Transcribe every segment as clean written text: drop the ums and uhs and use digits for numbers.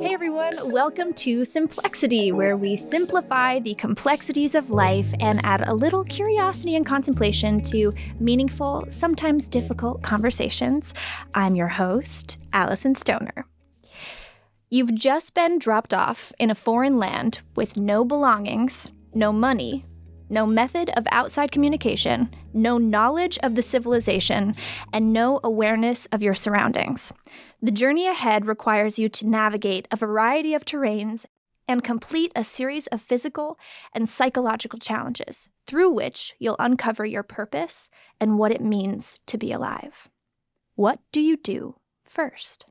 Hey everyone, welcome to Simplexity, where we simplify the complexities of life and add a little curiosity and contemplation to meaningful, sometimes difficult conversations. I'm your host, Alyson Stoner. You've just been dropped off in a foreign land with no belongings, no money, no method of outside communication, no knowledge of the civilization, and no awareness of your surroundings. The journey ahead requires you to navigate a variety of terrains and complete a series of physical and psychological challenges, through which you'll uncover your purpose and what it means to be alive. What do you do first?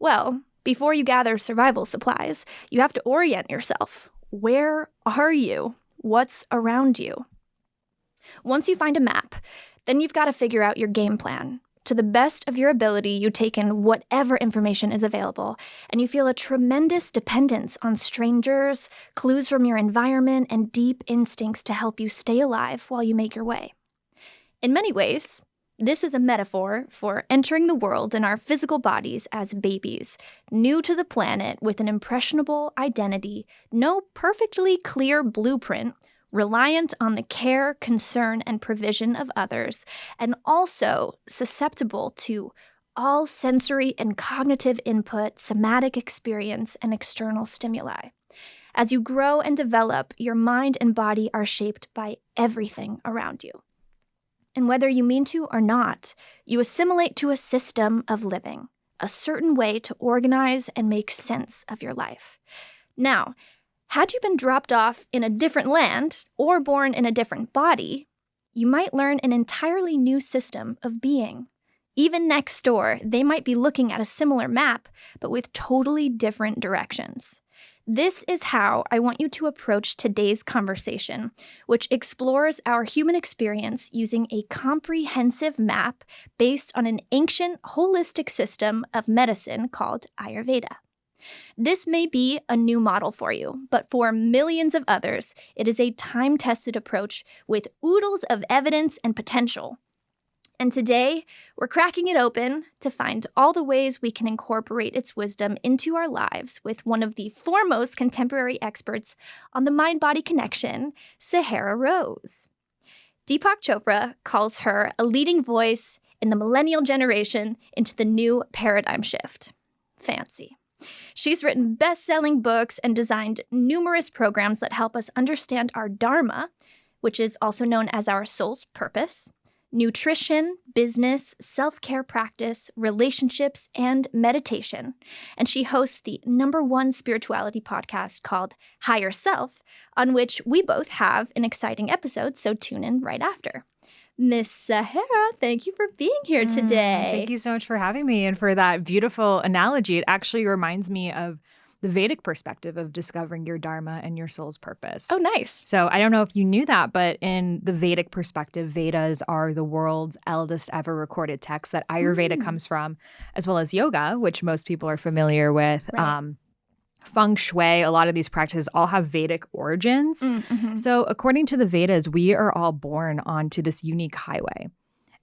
Well, before you gather survival supplies, you have to orient yourself. Where are you? What's around you? Once you find a map, then you've got to figure out your game plan. To the best of your ability, you take in whatever information is available, and you feel a tremendous dependence on strangers, clues from your environment, and deep instincts to help you stay alive while you make your way. In many ways, this is a metaphor for entering the world in our physical bodies as babies, new to the planet with an impressionable identity, no perfectly clear blueprint, reliant on the care, concern, and provision of others, and also susceptible to all sensory and cognitive input, somatic experience, and external stimuli. As you grow and develop, your mind and body are shaped by everything around you. And whether you mean to or not, you assimilate to a system of living, a certain way to organize and make sense of your life. Now, had you been dropped off in a different land or born in a different body, you might learn an entirely new system of being. Even next door, they might be looking at a similar map, but with totally different directions. This is how I want you to approach today's conversation, which explores our human experience using a comprehensive map based on an ancient holistic system of medicine called Ayurveda. This may be a new model for you, but for millions of others, it is a time-tested approach with oodles of evidence and potential. And today, we're cracking it open to find all the ways we can incorporate its wisdom into our lives with one of the foremost contemporary experts on the mind-body connection, Sahara Rose. Deepak Chopra calls her a leading voice in the millennial generation into the new paradigm shift. Fancy. She's written best-selling books and designed numerous programs that help us understand our Dharma, which is also known as our soul's purpose, nutrition, business, self-care practice, relationships, and meditation. And she hosts the #1 spirituality podcast called Higher Self, on which we both have an exciting episode, so tune in right after. Miss Sahara, thank you for being here today. Thank you so much for having me and for that beautiful analogy. It actually reminds me of the Vedic perspective of discovering your Dharma and your soul's purpose. Oh, nice. So I don't know if you knew that, but in the Vedic perspective, Vedas are the world's eldest ever recorded text that Ayurveda comes from, as well as yoga, which most people are familiar with. Right. Feng Shui, a lot of these practices all have Vedic origins. Mm-hmm. So according to the Vedas, we are all born onto this unique highway.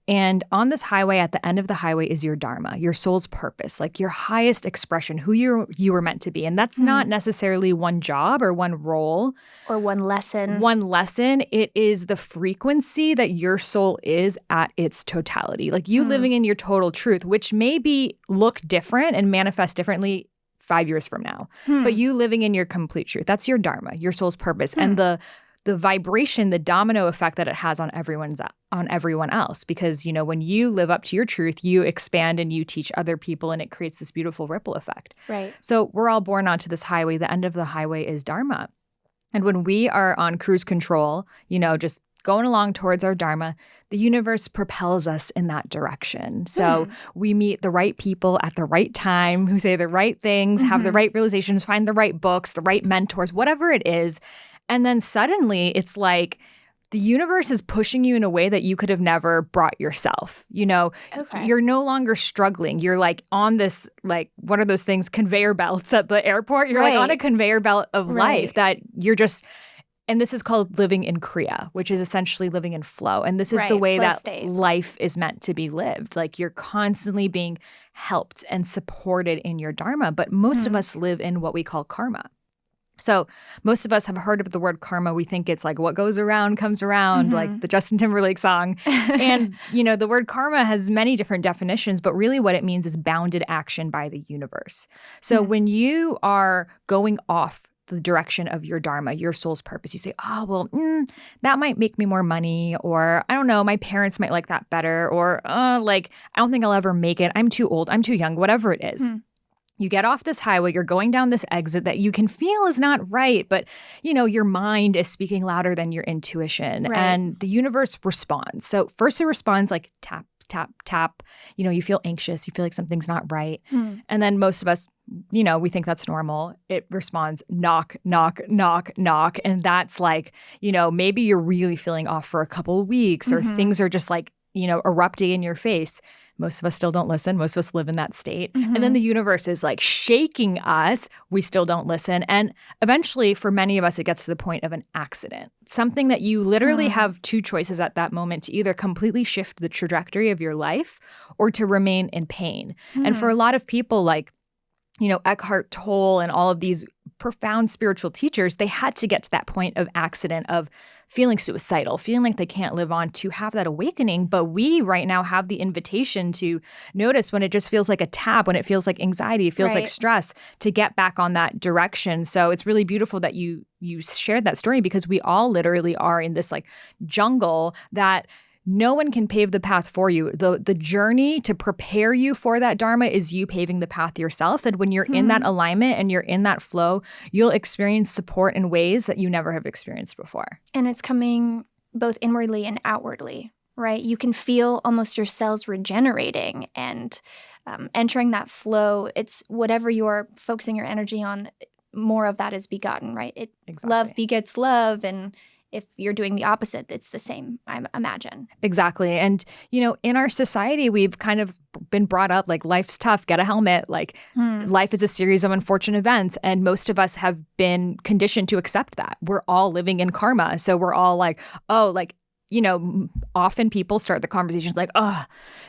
And on this highway, at the end of the highway is your Dharma, your soul's purpose, like your highest expression, who you were meant to be. And that's not necessarily one job or one role. Or one lesson. One lesson. It is the frequency that your soul is at its totality. Like you living in your total truth, which maybe look different and manifest differently 5 years from now. But you living in your complete truth. That's your Dharma, your soul's purpose. And the vibration, the domino effect that it has on everyone else. Because, you know, when you live up to your truth, you expand and you teach other people and it creates this beautiful ripple effect. Right. So we're all born onto this highway. The end of the highway is Dharma. And when we are on cruise control, you know, just going along towards our Dharma, the universe propels us in that direction. So we meet the right people at the right time who say the right things, have the right realizations, find the right books, the right mentors, whatever it is. And then suddenly it's like the universe is pushing you in a way that you could have never brought yourself. You know, you're no longer struggling. You're like on this, like, what are those things? Conveyor belts at the airport. You're like on a conveyor belt of life that you're just And this is called living in Kriya, which is essentially living in flow. And this is the Right, way flow that state. life is meant to be lived. Like you're constantly being helped and supported in your Dharma. But most of us live in what we call karma. So most of us have heard of the word karma. We think it's like what goes around comes around, like the Justin Timberlake song. And, the word karma has many different definitions, but really what it means is bounded action by the universe. So when you are going off the direction of your Dharma, your soul's purpose, you say, oh, well, that might make me more money, or I don't know, my parents might like that better, or I don't think I'll ever make it. I'm too old. I'm too young, whatever it is. You get off this highway, you're going down this exit that you can feel is not right, but your mind is speaking louder than your intuition, Right. and the universe responds. So first it responds like tap, tap, tap. You feel anxious, you feel like something's not right. And then most of us, we think that's normal. It responds knock, knock, knock, knock. And that's like, maybe you're really feeling off for a couple of weeks, or things are just like, erupting in your face. Most of us still don't listen. Most of us live in that state. And then the universe is like shaking us. We still don't listen. And eventually, for many of us, it gets to the point of an accident. Something that you literally have two choices at that moment: to either completely shift the trajectory of your life or to remain in pain. And for a lot of people, like, Eckhart Tolle and all of these profound spiritual teachers, they had to get to that point of accident, of feeling suicidal, feeling like they can't live on, to have that awakening. But we right now have the invitation to notice when it just feels like a tap, when it feels like anxiety, it feels like stress, to get back on that direction. So it's really beautiful that you shared that story, because we all literally are in this like jungle that no one can pave the path for you. The journey to prepare you for that Dharma is you paving the path yourself. And when you're in that alignment and you're in that flow, you'll experience support in ways that you never have experienced before. And it's coming both inwardly and outwardly, right? You can feel almost your cells regenerating and entering that flow. It's whatever you're focusing your energy on, more of that is begotten, right? Love begets love, and if you're doing the opposite, it's the same, I imagine. Exactly. And, in our society, we've kind of been brought up like life's tough, get a helmet. Like life is a series of unfortunate events. And most of us have been conditioned to accept that. We're all living in karma. So we're all like, oh, like, often people start the conversations like, oh,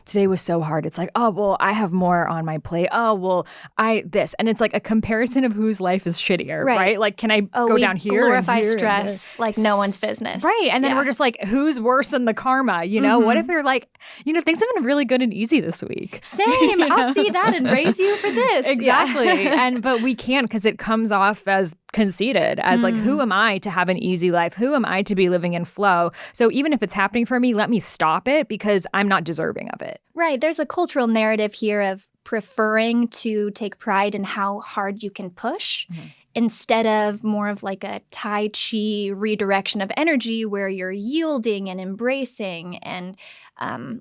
today was so hard. It's like, oh, well, I have more on my plate. Oh, well, this. And it's like a comparison of whose life is shittier, right? Like, can I go down here? Glorify stress like no one's business. Right. And then we're just like, who's worse than the karma? What if you're like, things have been really good and easy this week? Same. I'll see that and raise you for this. Exactly. But we can't, because it comes off as conceited, as like, who am I to have an easy life? Who am I to be living in flow? So even if it's happening for me, let me stop it, because I'm not deserving of it. Right. There's a cultural narrative here of preferring to take pride in how hard you can push instead of more of like a Tai Chi redirection of energy where you're yielding and embracing and,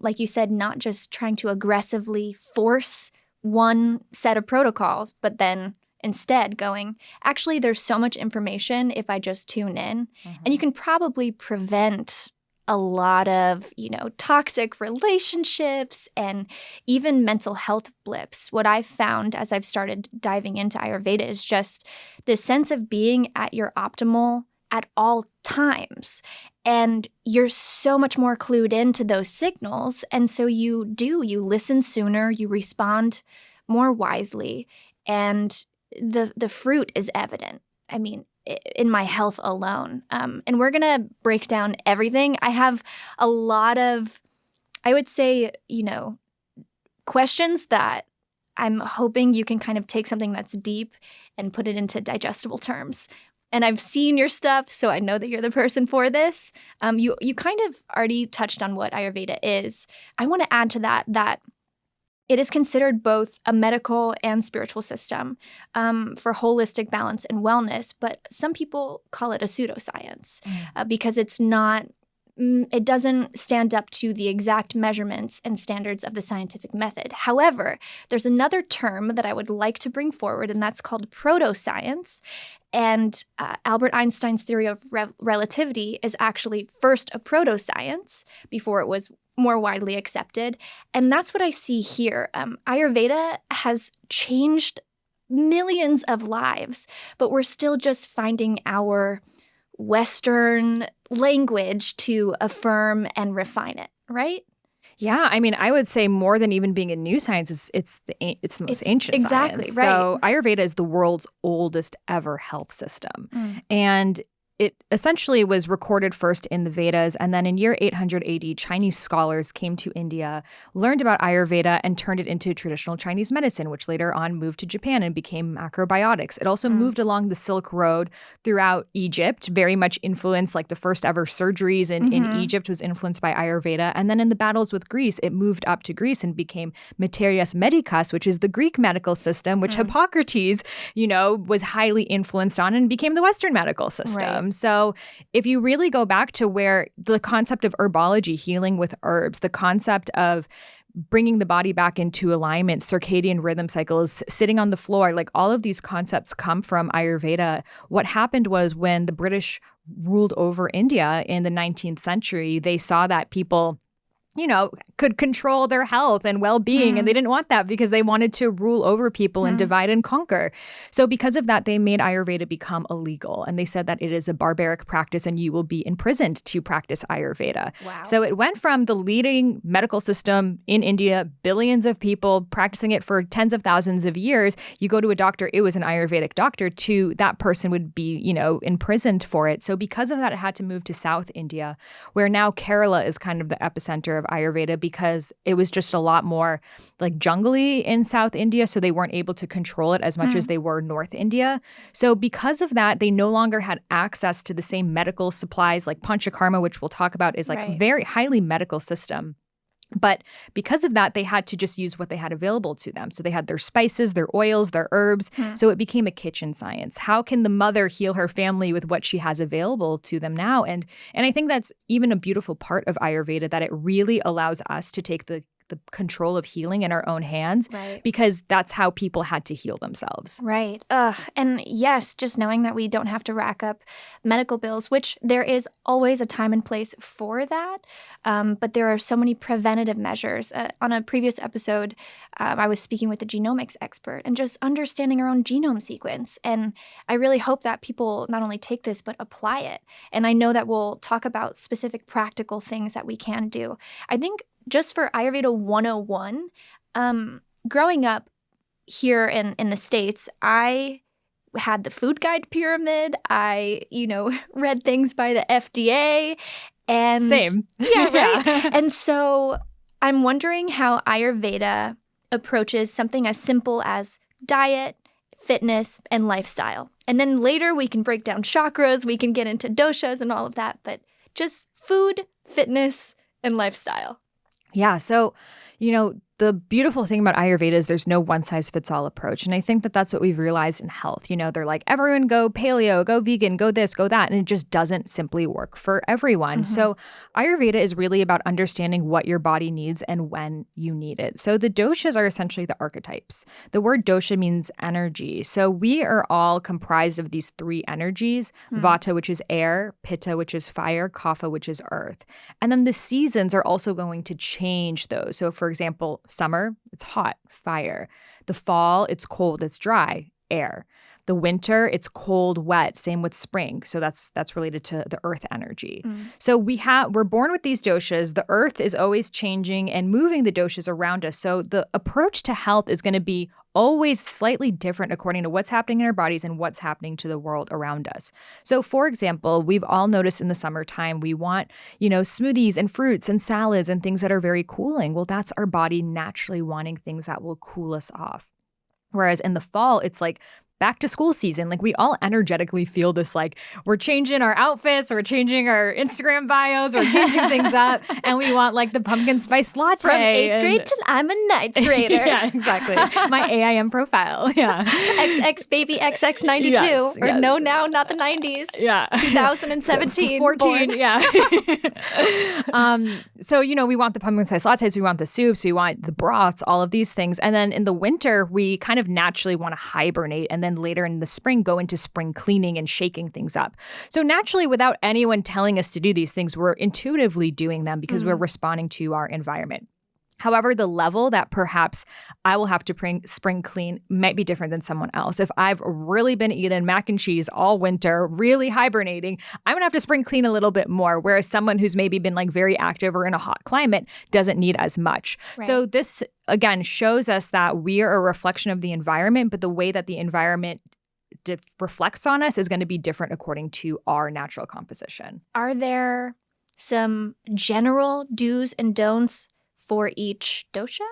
like you said, not just trying to aggressively force one set of protocols, but then instead going, actually, there's so much information if I just tune in. And you can probably prevent a lot of, toxic relationships and even mental health blips. What I've found as I've started diving into Ayurveda is just this sense of being at your optimal at all times. And you're so much more clued into those signals. And so you listen sooner, you respond more wisely, and the fruit is evident. I mean, in my health alone. And we're going to break down everything. I have a lot of, I would say, questions that I'm hoping you can kind of take something that's deep and put it into digestible terms. And I've seen your stuff, so I know that you're the person for this. You kind of already touched on what Ayurveda is. I want to add to that it is considered both a medical and spiritual system for holistic balance and wellness, but some people call it a pseudoscience because it doesn't stand up to the exact measurements and standards of the scientific method. However, there's another term that I would like to bring forward, and that's called proto-science. And Albert Einstein's theory of relativity is actually first a proto-science before it was more widely accepted. And that's what I see here. Ayurveda has changed millions of lives, but we're still just finding our Western language to affirm and refine it, right? Yeah, I mean, I would say more than even being a new science, it's the most ancient exactly, science. Right. So Ayurveda is the world's oldest ever health system. And it essentially was recorded first in the Vedas, and then in year 800 AD, Chinese scholars came to India, learned about Ayurveda, and turned it into traditional Chinese medicine, which later on moved to Japan and became macrobiotics. It also moved along the Silk Road throughout Egypt, very much influenced, like the first ever surgeries in Egypt was influenced by Ayurveda. And then in the battles with Greece, it moved up to Greece and became Materias Medicas, which is the Greek medical system, which Hippocrates, was highly influenced on and became the Western medical system. Right. So if you really go back to where the concept of herbology, healing with herbs, the concept of bringing the body back into alignment, circadian rhythm cycles, sitting on the floor, like all of these concepts come from Ayurveda. What happened was when the British ruled over India in the 19th century, they saw that people could control their health and well-being. And they didn't want that because they wanted to rule over people and divide and conquer. So because of that, they made Ayurveda become illegal. And they said that it is a barbaric practice and you will be imprisoned to practice Ayurveda. Wow. So it went from the leading medical system in India, billions of people practicing it for tens of thousands of years. You go to a doctor, it was an Ayurvedic doctor, to that person would be, imprisoned for it. So because of that, it had to move to South India, where now Kerala is kind of the epicenter of Ayurveda because it was just a lot more like jungly in South India. So they weren't able to control it as much as they were North India. So because of that, they no longer had access to the same medical supplies like Panchakarma, which we'll talk about is like very highly medical system. But because of that, they had to just use what they had available to them. So they had their spices, their oils, their herbs. So it became a kitchen science. How can the mother heal her family with what she has available to them now? And I think that's even a beautiful part of Ayurveda, that it really allows us to take the control of healing in our own hands, because that's how people had to heal themselves. Right. And yes, just knowing that we don't have to rack up medical bills, which there is always a time and place for that. But there are so many preventative measures. On a previous episode, I was speaking with a genomics expert and just understanding our own genome sequence. And I really hope that people not only take this, but apply it. And I know that we'll talk about specific practical things that we can do. I think just for Ayurveda 101, growing up here in the States, I had the food guide pyramid. I, read things by the FDA. And Same. Yeah, right? Yeah. And so I'm wondering how Ayurveda approaches something as simple as diet, fitness, and lifestyle. And then later we can break down chakras, we can get into doshas and all of that, but just food, fitness, and lifestyle. Yeah. So, the beautiful thing about Ayurveda is there's no one-size-fits-all approach. And I think that that's what we've realized in health. They're like, everyone go paleo, go vegan, go this, go that. And it just doesn't simply work for everyone. So Ayurveda is really about understanding what your body needs and when you need it. So the doshas are essentially the archetypes. The word dosha means energy. So we are all comprised of these three energies: Vata, which is air; Pitta, which is fire; Kapha, which is earth. And then the seasons are also going to change those. So for example, summer, it's hot, fire. The fall, it's cold, it's dry, air. The winter, it's cold, wet. Same with spring. So that's related to the earth energy. So we're born with these doshas. The earth is always changing and moving the doshas around us. So the approach to health is going to be always slightly different according to what's happening in our bodies and what's happening to the world around us. So for example, we've all noticed in the summertime, we want, smoothies and fruits and salads and things that are very cooling. Well, that's our body naturally wanting things that will cool us off. Whereas in the fall, it's like back to school season. Like we all energetically feel this, like we're changing our outfits, we're changing our Instagram bios, we're changing things up, and we want like the pumpkin spice latte. From 8th grade to I'm a 9th grader. Yeah, exactly. My AIM profile. Yeah. XX baby XX 92. Yes, or yes. no, now not the 90s. Yeah. 2017. 14. Born. Yeah. So, we want the pumpkin spice lattes, we want the soups, we want the broths, all of these things. And then in the winter, we kind of naturally want to hibernate, and then later in the spring go into spring cleaning and shaking things up. So naturally, without anyone telling us to do these things, we're intuitively doing them because we're responding to our environment. However, the level that perhaps I will have to spring clean might be different than someone else. If I've really been eating mac and cheese all winter, really hibernating, I'm going to have to spring clean a little bit more. Whereas someone who's maybe been like very active or in a hot climate doesn't need as much. Right. So this, again, shows us that we are a reflection of the environment, but the way that the environment reflects on us is going to be different according to our natural composition. Are there some general do's and don'ts for each dosha?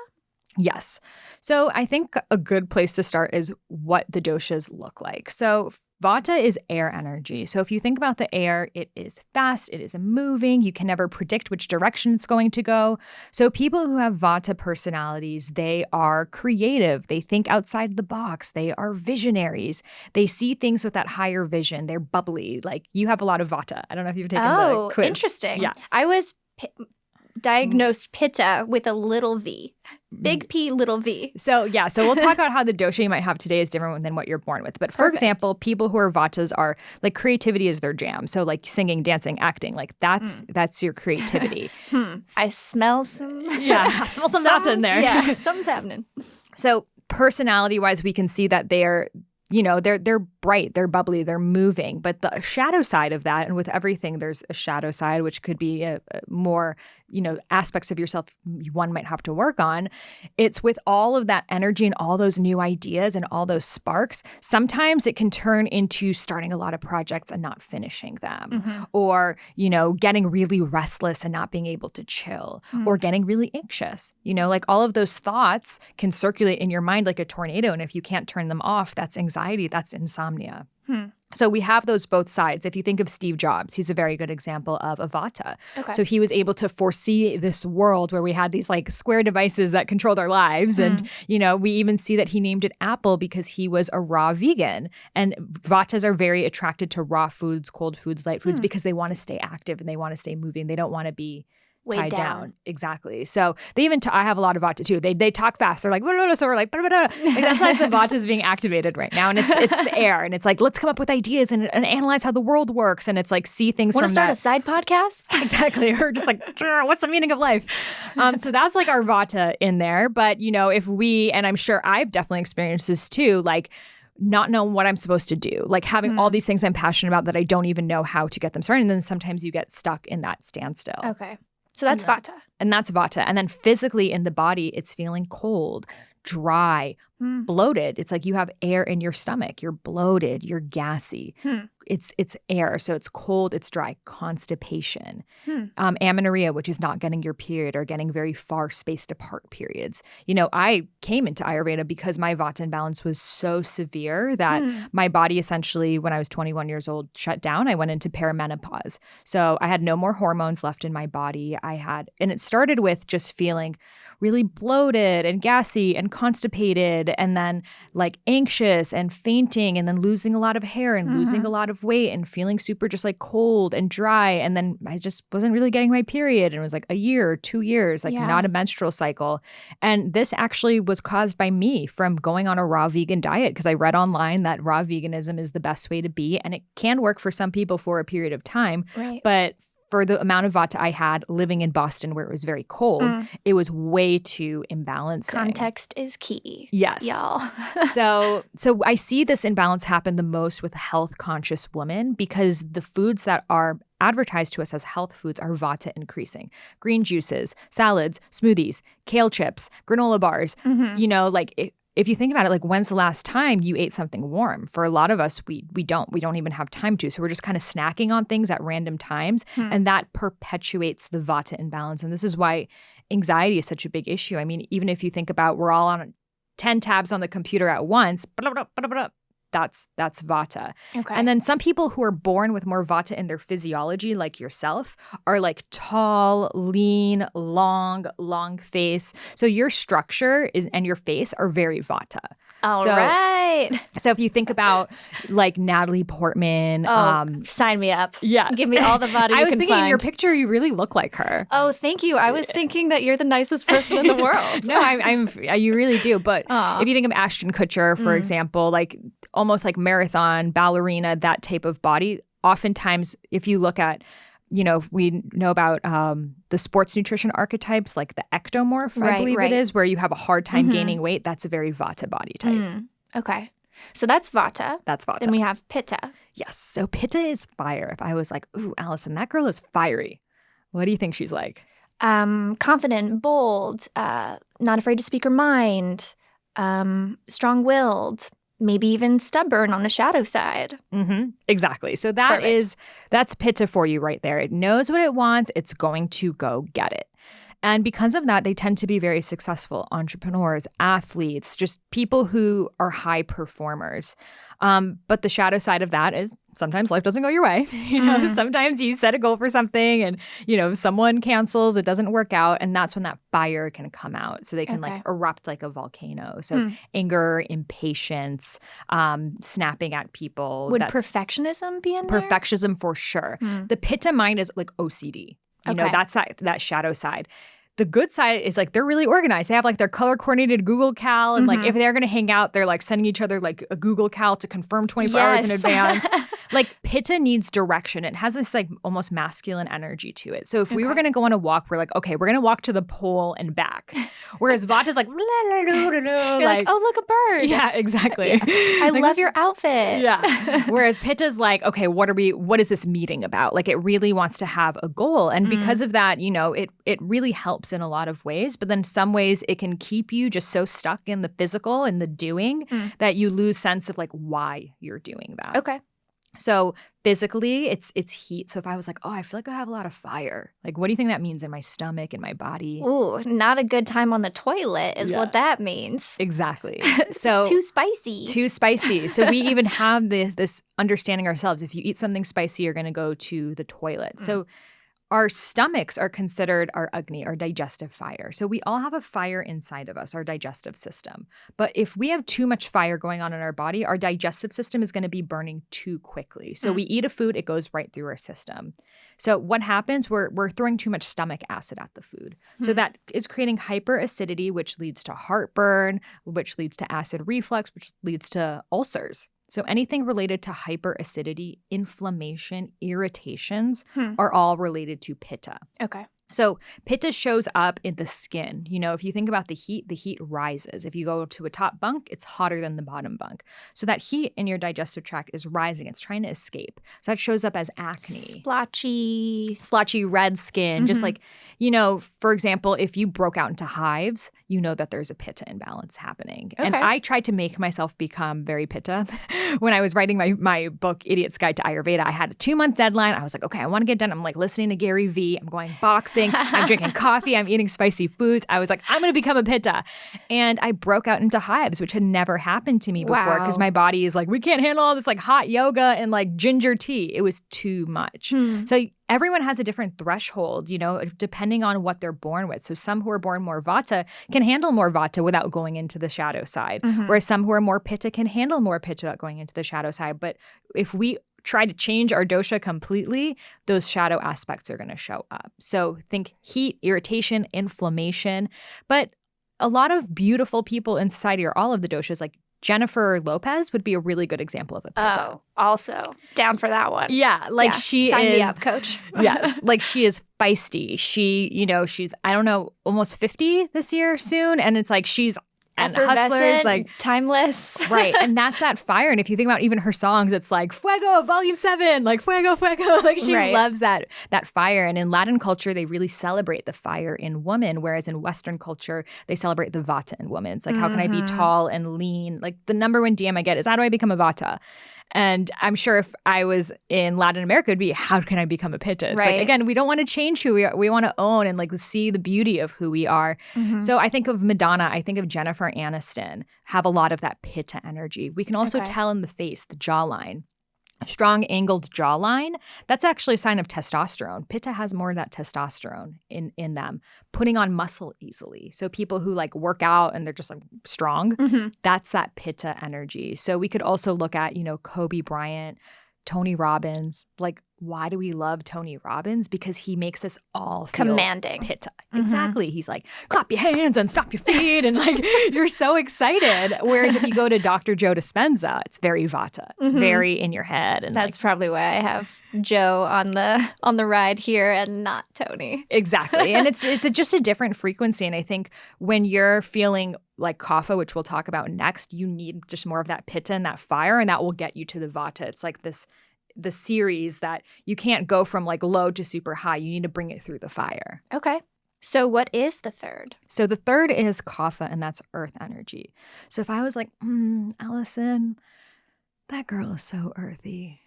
Yes. So I think a good place to start is what the doshas look like. So Vata is air energy. So if you think about the air, it is fast, it is moving. You can never predict which direction it's going to go. So people who have Vata personalities, they are creative. They think outside the box. They are visionaries. They see things with that higher vision. They're bubbly. Like you have a lot of Vata. I don't know if you've taken the quiz. Interesting. Yeah. I was diagnosed Pitta with a little v. Big P, little v. So we'll talk about how the dosha you might have today is different than what you're born with. But for example, people who are Vatas are like creativity is their jam. So like singing, dancing, acting, like that's your creativity. I smell some. Yeah, I smell some Vata in there. Yeah, something's happening. So personality-wise, we can see that they're bright, they're bubbly, they're moving. But the shadow side of that, and with everything, there's a shadow side, which could be a more, aspects of yourself one might have to work on. It's with all of that energy and all those new ideas and all those sparks, sometimes it can turn into starting a lot of projects and not finishing them, or, getting really restless and not being able to chill, or getting really anxious. Like all of those thoughts can circulate in your mind like a tornado. And if you can't turn them off, that's anxiety, that's insomnia. So we have those both sides. If you think of Steve Jobs, he's a very good example of a Vata. Okay. So he was able to foresee this world where we had these like square devices that controlled our lives. And, we even see that he named it Apple because he was a raw vegan. And Vatas are very attracted to raw foods, cold foods, light foods, because they want to stay active and they want to stay moving. They don't want to be tied down. Exactly. So they even, I have a lot of Vata too. They talk fast. They're like, blah, blah, blah. So we're like, blah, blah, blah. Like that's like the Vata is being activated right now. And it's the air. And it's like, let's come up with ideas and analyze how the world works. And it's like, see things Want from to start that. a side podcast? Exactly. Or just like, what's the meaning of life? So that's like our Vata in there. But, if we, and I'm sure I've definitely experienced this too, like, not knowing what I'm supposed to do, like having all these things I'm passionate about that I don't even know how to get them started. And then sometimes you get stuck in that standstill. Okay. So that's Vata. And that's Vata. And then physically in the body, it's feeling cold, dry, bloated. It's like you have air in your stomach. You're bloated. You're gassy. It's air. So it's cold. It's dry. Constipation. Amenorrhea, which is not getting your period or getting very far spaced apart periods. I came into Ayurveda because my Vata imbalance was so severe that my body essentially, when I was 21 years old, shut down. I went into perimenopause. So I had no more hormones left in my body. And it started with just feeling really bloated and gassy and constipated and then like anxious and fainting and then losing a lot of hair and losing a lot of weight and feeling super just like cold and dry. And then I just wasn't really getting my period. And it was like a year, 2 years, like not a menstrual cycle. And this actually was caused by me from going on a raw vegan diet because I read online that raw veganism is the best way to be. And it can work for some people for a period of time. Right. But for the amount of Vata I had living in Boston where it was very cold, it was way too imbalancing. Context is key. Yes. Y'all. So I see this imbalance happen the most with health-conscious women because the foods that are advertised to us as health foods are Vata increasing. Green juices, salads, smoothies, kale chips, granola bars, if you think about it, like when's the last time you ate something warm? For a lot of us, we don't even have time to. So we're just kind of snacking on things at random times. And that perpetuates the Vata imbalance. And this is why anxiety is such a big issue. I mean, even if you think about we're all on 10 tabs on the computer at once, blah, blah, blah, blah, blah, that's Vata. Okay. And then some people who are born with more Vata in their physiology, like yourself, are like tall, lean, long face. So your structure and your face are very Vata. All right. So if you think about like Natalie Portman. Sign me up. Yes. Give me all the Vata you can find. I was thinking in your picture, you really look like her. Oh, thank you. I was thinking that you're the nicest person in the world. No, you really do. But if you think of Ashton Kutcher, for example, like almost like marathon, ballerina, that type of body, oftentimes if you look at we know about the sports nutrition archetypes, like the ectomorph, I believe it is, where you have a hard time gaining weight. That's a very Vata body type. Okay. So that's Vata. That's Vata. Then we have Pitta. Yes. So Pitta is fire. If I was like, ooh, Alyson, that girl is fiery. What do you think she's like? Confident, bold, not afraid to speak her mind, strong-willed, maybe even stubborn on the shadow side. Exactly. So that's Pitta for you right there. It knows what it wants. It's going to go get it. And because of that, they tend to be very successful entrepreneurs, athletes, just people who are high performers. But the shadow side of that is sometimes life doesn't go your way. Sometimes you set a goal for something and, someone cancels, it doesn't work out. And that's when that fire can come out. So they can erupt like a volcano. So anger, impatience, snapping at people. Would perfectionism be in there? Perfectionism for sure. The Pitta mind is like OCD. That's that shadow side. The good side is like they're really organized. They have like their color coordinated Google Cal, and like if they're gonna hang out, they're like sending each other like a Google Cal to confirm 24 hours in advance. Like Pitta needs direction. It has this like almost masculine energy to it. So if we were gonna go on a walk, we're like, okay, we're gonna walk to the pole and back. Whereas Vata's like, you're like, oh, look, a bird. Yeah, exactly. I love your outfit. Yeah. Whereas Pitta's like, okay, what is this meeting about? Like it really wants to have a goal. And because of that, it really helps in a lot of ways, but then some ways it can keep you just so stuck in the physical and the doing that you lose sense of like why you're doing that. Okay. So physically, it's heat. So if I was like, oh, I feel like I have a lot of fire, like what do you think that means in my stomach and my body? Ooh, not a good time on the toilet is what that means. Exactly. So too spicy. Too spicy. So we even have this understanding ourselves. If you eat something spicy, you're going to go to the toilet. So our stomachs are considered our Agni, our digestive fire. So we all have a fire inside of us, our digestive system. But if we have too much fire going on in our body, our digestive system is going to be burning too quickly. So we eat a food, it goes right through our system. So what happens, we're throwing too much stomach acid at the food. So that is creating hyperacidity, which leads to heartburn, which leads to acid reflux, which leads to ulcers. So anything related to hyperacidity, inflammation, irritations are all related to Pitta. Okay. So Pitta shows up in the skin. If you think about the heat rises. If you go to a top bunk, it's hotter than the bottom bunk. So that heat in your digestive tract is rising. It's trying to escape. So that shows up as acne. Splotchy red skin. Just like, for example, if you broke out into hives, you know that there's a Pitta imbalance happening. Okay. And I tried to make myself become very Pitta. When I was writing my book, Idiot's Guide to Ayurveda, I had a 2-month deadline. I was like, okay, I want to get done. I'm like listening to Gary Vee. I'm going boxing. I'm drinking coffee. I'm eating spicy foods. I was like, I'm going to become a Pitta. And I broke out into hives, which had never happened to me before because my body is like, we can't handle all this like hot yoga and like ginger tea. It was too much. So everyone has a different threshold, depending on what they're born with. So some who are born more Vata can handle more Vata without going into the shadow side, whereas some who are more Pitta can handle more Pitta without going into the shadow side. But if we try to change our dosha completely, those shadow aspects are going to show up. So think heat, irritation, inflammation. But a lot of beautiful people in society are all of the doshas, like Jennifer Lopez would be a really good example of a Pitta. Oh, also down for that one. Yeah, she Sign is. me up, coach. Yes, like she is feisty. She's I don't know, almost 50 this year soon, and it's like she's and Hustlers, like timeless, right? And that's that fire. And if you think about even her songs, it's like Fuego, Volume 7, like Fuego, Fuego. Like she loves that fire. And in Latin culture, they really celebrate the fire in woman, whereas in Western culture, they celebrate the Vata in women. It's like, how can I be tall and lean? Like the number one DM I get is, how do I become a Vata? And I'm sure if I was in Latin America, it'd be, how can I become a Pitta? It's like, again, we don't want to change who we are. We want to own and like see the beauty of who we are. So I think of Madonna, I think of Jennifer Aniston, have a lot of that Pitta energy. We can also tell in the face, the jawline. A strong angled jawline, that's actually a sign of testosterone. Pitta has more of that testosterone in them. Putting on muscle easily. So people who like work out and they're just like strong, that's that Pitta energy. So we could also look at, Kobe Bryant, Tony Robbins. Like, why do we love Tony Robbins? Because he makes us all feel commanding. Pitta. Exactly. He's like, clap your hands and stomp your feet. And like, you're so excited. Whereas if you go to Dr. Joe Dispenza, it's very Vata. It's very in your head. And that's probably why I have Joe on the ride here and not Tony. Exactly. And it's just a different frequency. And I think when you're feeling like Kapha, which we'll talk about next, you need just more of that Pitta and that fire, and that will get you to the Vata. It's like the series that you can't go from like low to super high. You need to bring it through the fire. Okay. So what is the third? So the third is Kapha, and that's earth energy. So if I was like, Alyson, that girl is so earthy.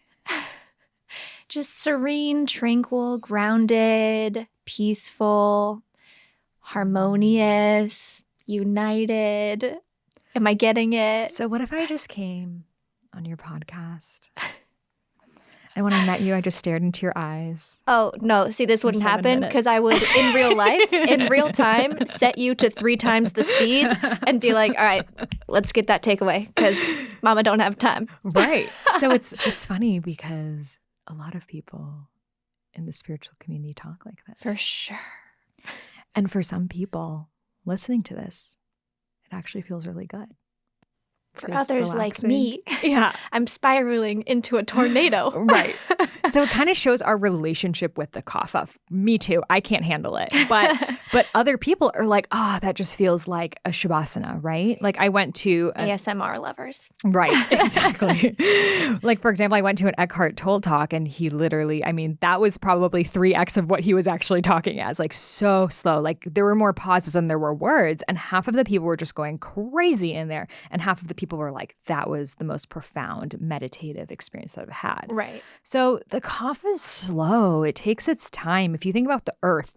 Just serene, tranquil, grounded, peaceful, harmonious, united. Am I getting it? So what if I just came on your podcast? And when I met you, I just stared into your eyes. Oh, no. See, this wouldn't happen because I would, in real life, in real time, set you to 3 times the speed and be like, all right, let's get that takeaway because mama don't have time. Right. So it's funny because a lot of people in the spiritual community talk like this. For sure. And for some people listening to this, it actually feels really good. For others like me, yeah, I'm spiraling into a tornado. Right. So it kind of shows our relationship with the Kapha. Me too. I can't handle it. But other people are like, that just feels like a Shavasana, right? Like I went to ASMR lovers. Right. Exactly. Like, for example, I went to an Eckhart Tolle talk and he literally, that was probably 3x of what he was actually talking as, like so slow. Like there were more pauses than there were words. And half of the people were just going crazy in there. And half of the people were like, that was the most profound meditative experience that I've had. Right. So the Kapha is slow. It takes its time. If you think about the earth,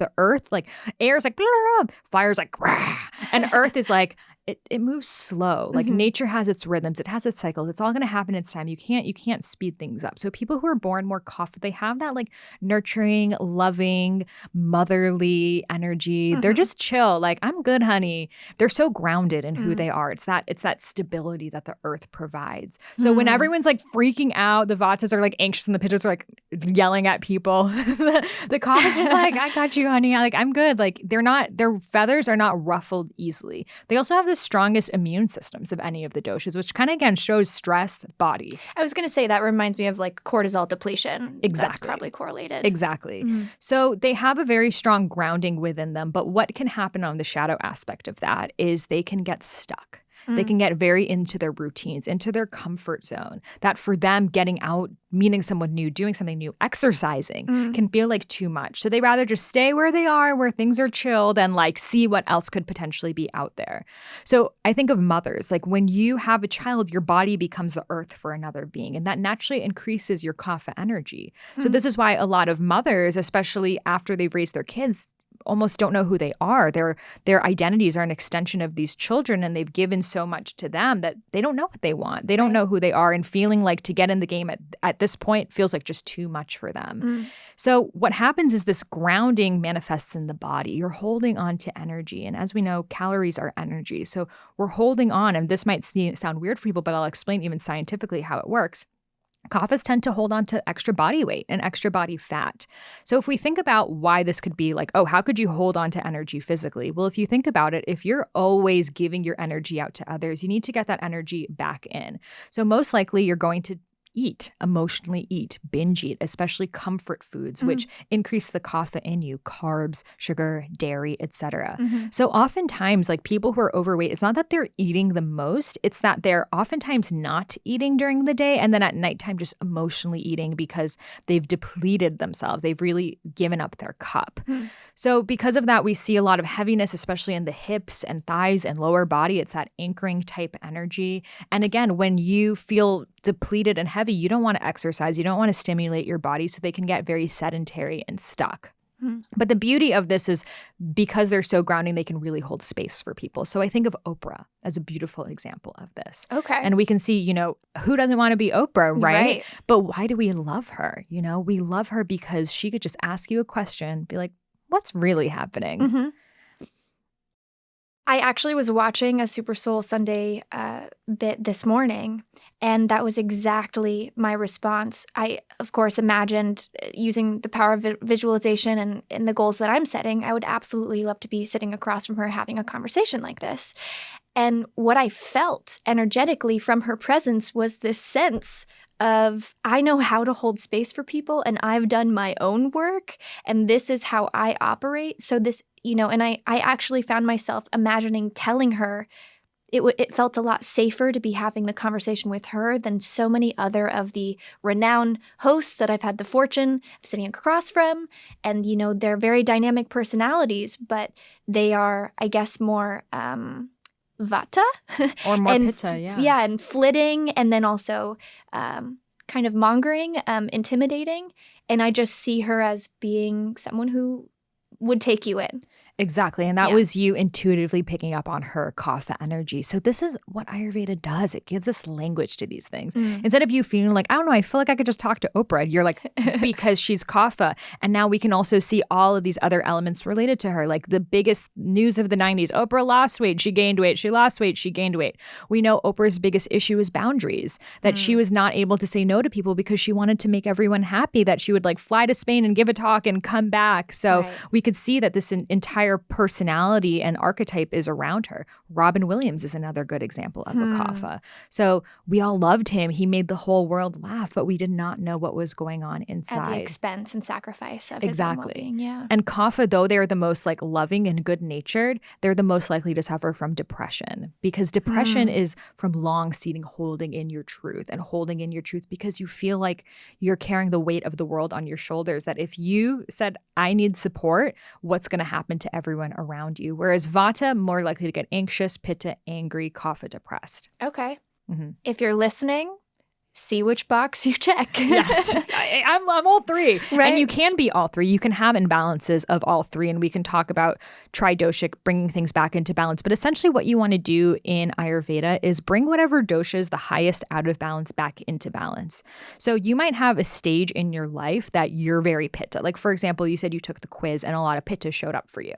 like air is like, blah, blah, blah, fire's like, rah, and earth is like, it moves slow. Like nature has its rhythms. It has its cycles. It's all going to happen in its time. You can't speed things up. So people who are born more Kapha, they have that like nurturing, loving, motherly energy. They're just chill. Like, I'm good, honey. They're so grounded in who they are. It's that stability that the earth provides. So when everyone's like freaking out, the Vatas are like anxious and the Pittas are like yelling at people. the Kapha's just like, I got you, honey. Like, I'm good. Like their feathers are not ruffled easily. They also have the strongest immune systems of any of the doshas, which kind of, again, shows stress body. I was going to say that reminds me of like cortisol depletion. Exactly. That's probably correlated. Exactly. So they have a very strong grounding within them. But what can happen on the shadow aspect of that is they can get stuck. They can get very into their routines, into their comfort zone. That for them, getting out, meeting someone new, doing something new, exercising can feel like too much. So they rather just stay where they are, where things are chilled, and like see what else could potentially be out there. So I think of mothers, like when you have a child, your body becomes the earth for another being, and that naturally increases your Kapha energy. So this is why a lot of mothers, especially after they've raised their kids, almost don't know who they are. Their identities are an extension of these children, and they've given so much to them that they don't know what they want. They don't know who they are, and feeling like to get in the game at this point feels like just too much for them. So what happens is this grounding manifests in the body. You're holding on to energy. And as we know, calories are energy. So we're holding on, and this might sound weird for people, but I'll explain even scientifically how it works. Kaphas tend to hold on to extra body weight and extra body fat. So if we think about why this could be like, how could you hold on to energy physically? Well, if you think about it, if you're always giving your energy out to others, you need to get that energy back in. So most likely you're going to emotionally eat, binge eat, especially comfort foods, which increase the Kapha in you, carbs, sugar, dairy, etc. So oftentimes, like people who are overweight, it's not that they're eating the most, it's that they're oftentimes not eating during the day and then at nighttime just emotionally eating because they've depleted themselves. They've really given up their cup. So because of that, we see a lot of heaviness, especially in the hips and thighs and lower body. It's that anchoring type energy. And again, when you feel depleted and heavy, you don't want to exercise, you don't want to stimulate your body, so they can get very sedentary and stuck. But the beauty of this is because they're so grounding, they can really hold space for people. So I think of Oprah as a beautiful example of this. Okay. And we can see, who doesn't want to be Oprah, right? But why do we love her? We love her because she could just ask you a question, be like, what's really happening? I actually was watching a Super Soul Sunday bit this morning, And that was exactly my response. I, of course, imagined using the power of visualization and the goals that I'm setting, I would absolutely love to be sitting across from her having a conversation like this. And what I felt energetically from her presence was this sense of, I know how to hold space for people and I've done my own work and this is how I operate. So this, and I actually found myself imagining telling her it felt a lot safer to be having the conversation with her than so many other of the renowned hosts that I've had the fortune of sitting across from. And, they're very dynamic personalities, but they are, I guess, more Vata. Or more and, Pitta, yeah. Yeah, and flitting, and then also kind of mongering, intimidating. And I just see her as being someone who would take you in. Exactly. And that was you intuitively picking up on her Kapha energy. So this is what Ayurveda does. It gives us language to these things. Instead of you feeling like, I don't know, I feel like I could just talk to Oprah. You're like, because she's Kapha. And now we can also see all of these other elements related to her. Like the biggest news of the 90s, Oprah lost weight, she gained weight. She lost weight, she gained weight. We know Oprah's biggest issue is boundaries, that she was not able to say no to people because she wanted to make everyone happy, that she would like fly to Spain and give a talk and come back. So we could see that this entire personality and archetype is around her. Robin Williams is another good example of a Kapha. So we all loved him. He made the whole world laugh, but we did not know what was going on inside. At the expense and sacrifice of his own well-being. Yeah. And Kapha, though they're the most like loving and good-natured, they're the most likely to suffer from depression, because depression is from long-seating holding in your truth and holding in your truth because you feel like you're carrying the weight of the world on your shoulders, that if you said, I need support, what's going to happen to everyone around you? Whereas Vata, more likely to get anxious, Pitta, angry, Kapha, depressed. Okay. If you're listening, see which box you check. Yes. I'm all three. Right? And you can be all three. You can have imbalances of all three. And we can talk about tridoshic, bringing things back into balance. But essentially what you want to do in Ayurveda is bring whatever dosha is the highest out of balance back into balance. So you might have a stage in your life that you're very Pitta. Like, for example, you said you took the quiz and a lot of Pitta showed up for you.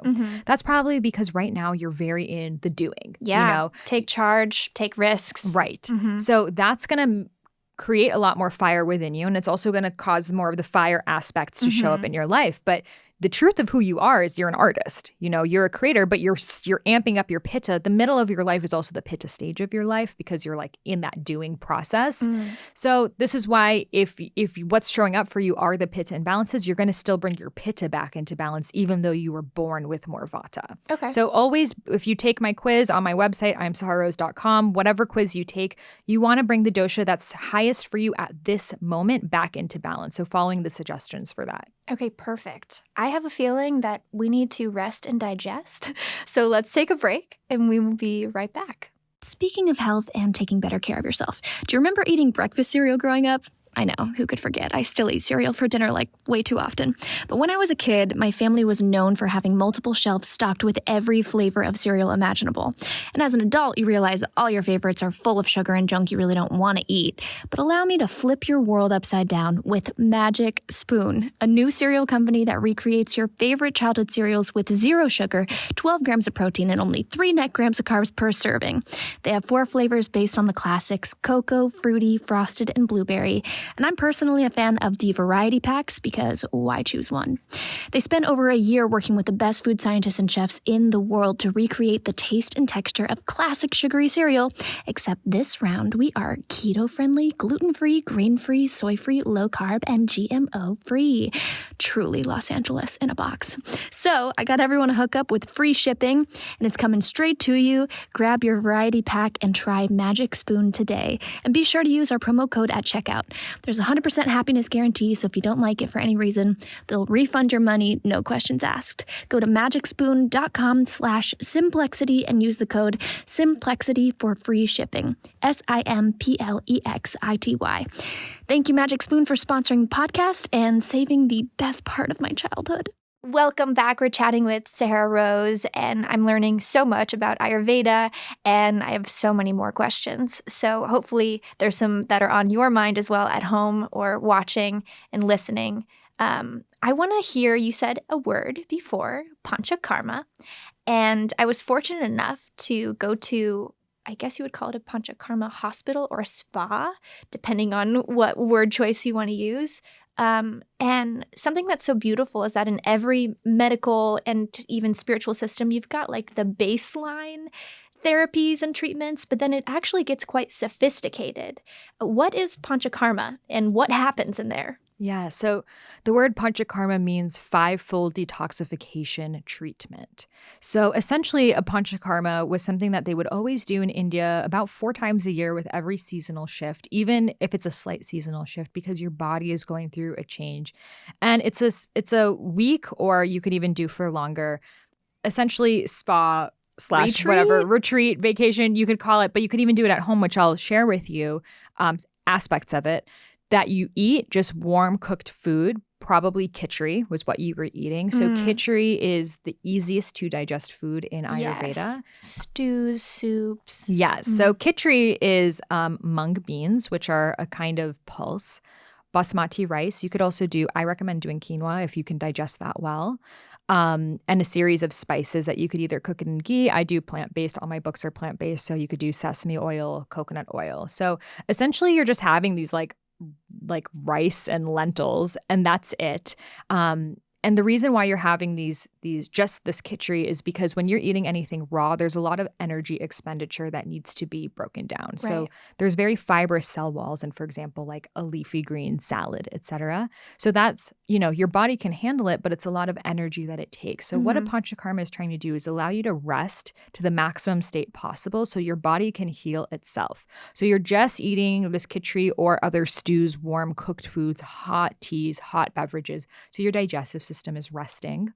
That's probably because right now you're very in the doing. Yeah. Take charge, take risks. Right. So that's going to create a lot more fire within you. And it's also going to cause more of the fire aspects to show up in your life. But the truth of who you are is you're an artist. You're a creator, but you're amping up your Pitta. The middle of your life is also the Pitta stage of your life because you're like in that doing process. So this is why if what's showing up for you are the Pitta imbalances, you're going to still bring your Pitta back into balance, even though you were born with more Vata. Okay. So always, if you take my quiz on my website, imsahararose.com, whatever quiz you take, you want to bring the dosha that's highest for you at this moment back into balance. So following the suggestions for that. Okay, perfect. I have a feeling that we need to rest and digest. So let's take a break and we will be right back. Speaking of health and taking better care of yourself, do you remember eating breakfast cereal growing up? I know, who could forget? I still eat cereal for dinner like way too often. But when I was a kid, my family was known for having multiple shelves stocked with every flavor of cereal imaginable. And as an adult, you realize all your favorites are full of sugar and junk you really don't want to eat. But allow me to flip your world upside down with Magic Spoon, a new cereal company that recreates your favorite childhood cereals with 0 sugar, 12 grams of protein, and only 3 net grams of carbs per serving. They have 4 flavors based on the classics: cocoa, fruity, frosted, and blueberry. And I'm personally a fan of the variety packs because why choose one? They spent over a year working with the best food scientists and chefs in the world to recreate the taste and texture of classic sugary cereal, except this round we are keto-friendly, gluten-free, grain-free, soy-free, low-carb, and GMO-free. Truly Los Angeles in a box. So I got everyone to hook up with free shipping, and it's coming straight to you. Grab your variety pack and try Magic Spoon today. And be sure to use our promo code at checkout. There's a 100% happiness guarantee, so if you don't like it for any reason, they'll refund your money, no questions asked. Go to magicspoon.com/Simplexity and use the code Simplexity for free shipping. SIMPLEXITY. Thank you, Magic Spoon, for sponsoring the podcast and saving the best part of my childhood. Welcome back. We're chatting with Sahara Rose, and I'm learning so much about Ayurveda, and I have so many more questions. So hopefully there's some that are on your mind as well at home or watching and listening. I want to hear, you said a word before, Panchakarma, and I was fortunate enough to go to I guess you would call it a Panchakarma hospital or a spa, depending on what word choice you want to use. And something that's so beautiful is that in every medical and even spiritual system, you've got like the baseline therapies and treatments, but then it actually gets quite sophisticated. What is Panchakarma and what happens in there? Yeah, so the word Panchakarma means five-fold detoxification treatment. So essentially, a Panchakarma was something that they would always do in India about 4 times a year with every seasonal shift, even if it's a slight seasonal shift, because your body is going through a change. And it's a week, or you could even do for longer, essentially spa / whatever, retreat, vacation, you could call it, but you could even do it at home, which I'll share with you aspects of it. That you eat just warm cooked food, probably khichdi was what you were eating. So khichdi is the easiest to digest food in Ayurveda. Yes. Stews, soups. Yes. So khichdi is mung beans, which are a kind of pulse. Basmati rice. You could also I recommend doing quinoa if you can digest that well. And a series of spices that you could either cook it in ghee. I do plant-based. All my books are plant-based. So you could do sesame oil, coconut oil. So essentially you're just having these like rice and lentils, and that's it. And the reason why you're having these just this khichdi is because when you're eating anything raw, there's a lot of energy expenditure that needs to be broken down. Right. So there's very fibrous cell walls, and for example, like a leafy green salad, etc. So that's, your body can handle it, but it's a lot of energy that it takes. So what a Panchakarma is trying to do is allow you to rest to the maximum state possible so your body can heal itself. So you're just eating this khichdi or other stews, warm cooked foods, hot teas, hot beverages. So your digestive system is resting.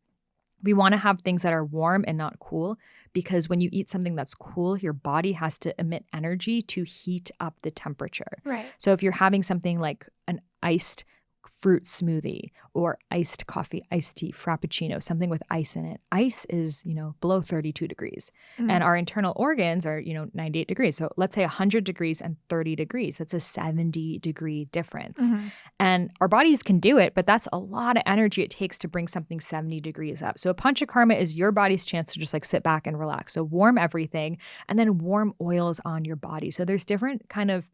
We want to have things that are warm and not cool, because when you eat something that's cool, your body has to emit energy to heat up the temperature. Right. So if you're having something like an iced fruit smoothie or iced coffee, iced tea, frappuccino, something with ice in it. Ice is, below 32 degrees. And our internal organs are, 98 degrees. So let's say 100 degrees and 30 degrees. That's a 70-degree difference. And our bodies can do it, but that's a lot of energy it takes to bring something 70 degrees up. So a Panchakarma is your body's chance to just like sit back and relax. So warm everything, and then warm oils on your body. So there's different kind of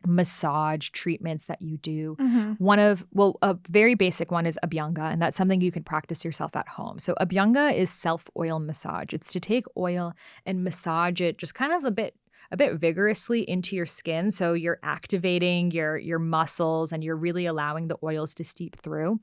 massage treatments that you do. A very basic one is Abhyanga, and that's something you can practice yourself at home. So Abhyanga is self-oil massage. It's to take oil and massage it just kind of a bit vigorously into your skin. So you're activating your muscles and you're really allowing the oils to seep through.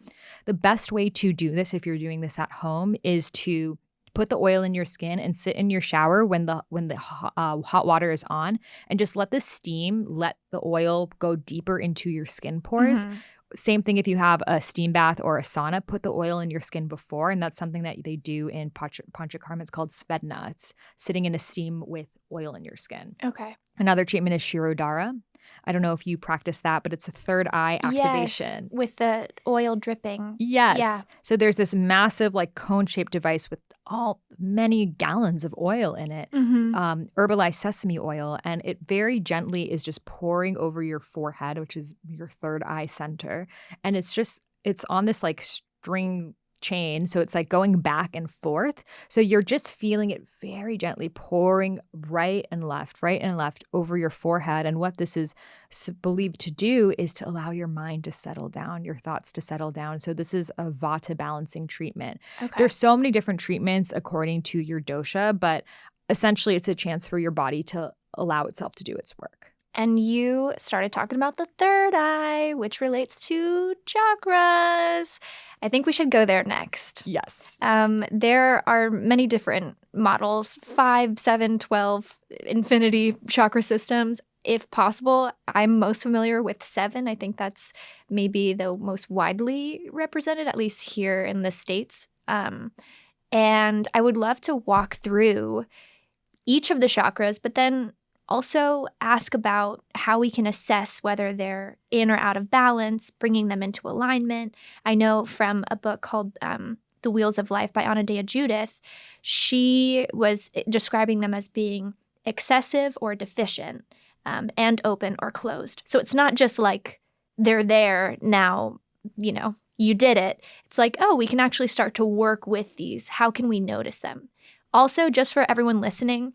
The best way to do this, if you're doing this at home, is to put the oil in your skin and sit in your shower when the hot water is on, and just let the steam, let the oil go deeper into your skin pores. Same thing if you have a steam bath or a sauna, put the oil in your skin before, and that's something that they do in Panchakarma. It's called Svedna. It's sitting in a steam with oil in your skin. Okay. Another treatment is Shirodhara. I don't know if you practice that, but it's a third eye activation. Yes, with the oil dripping. Yes. Yeah. So there's this massive like cone-shaped device with many gallons of oil in it, herbalized sesame oil, and it very gently is just pouring over your forehead, which is your third eye center. And it's on this like string chain. So it's like going back and forth. So you're just feeling it very gently pouring right and left over your forehead. And what this is believed to do is to allow your mind to settle down, your thoughts to settle down. So this is a Vata balancing treatment. Okay. There's so many different treatments according to your dosha, but essentially it's a chance for your body to allow itself to do its work. And you started talking about the third eye, which relates to chakras. I think we should go there next. Yes. There are many different models, 5, 7, 12, infinity chakra systems. If possible, I'm most familiar with 7. I think that's maybe the most widely represented, at least here in the States. And I would love to walk through each of the chakras, but then also ask about how we can assess whether they're in or out of balance, bringing them into alignment. I know from a book called The Wheels of Life by Anodea Judith, she was describing them as being excessive or deficient, and open or closed. So it's not just like they're there now, you did it. It's like, oh, we can actually start to work with these. How can we notice them? Also, just for everyone listening,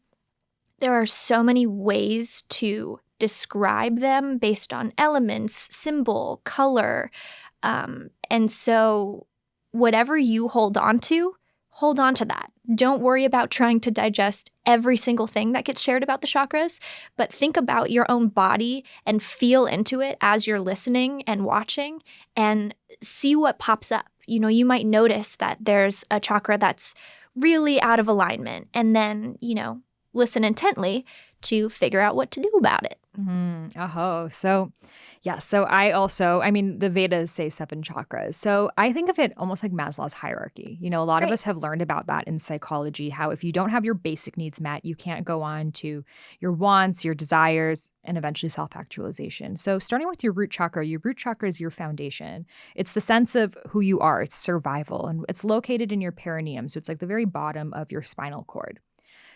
there are so many ways to describe them based on elements, symbol, color. And so whatever you hold on to that. Don't worry about trying to digest every single thing that gets shared about the chakras, but think about your own body and feel into it as you're listening and watching and see what pops up. You know, you might notice that there's a chakra that's really out of alignment, and then, you know, listen intently to figure out what to do about it. So I mean, the Vedas say 7 chakras. So I think of it almost like Maslow's hierarchy. You know, a lot of us have learned about that in psychology, how if you don't have your basic needs met, you can't go on to your wants, your desires, and eventually self-actualization. So starting with your root chakra is your foundation. It's the sense of who you are. It's survival, and it's located in your perineum. So it's like the very bottom of your spinal cord.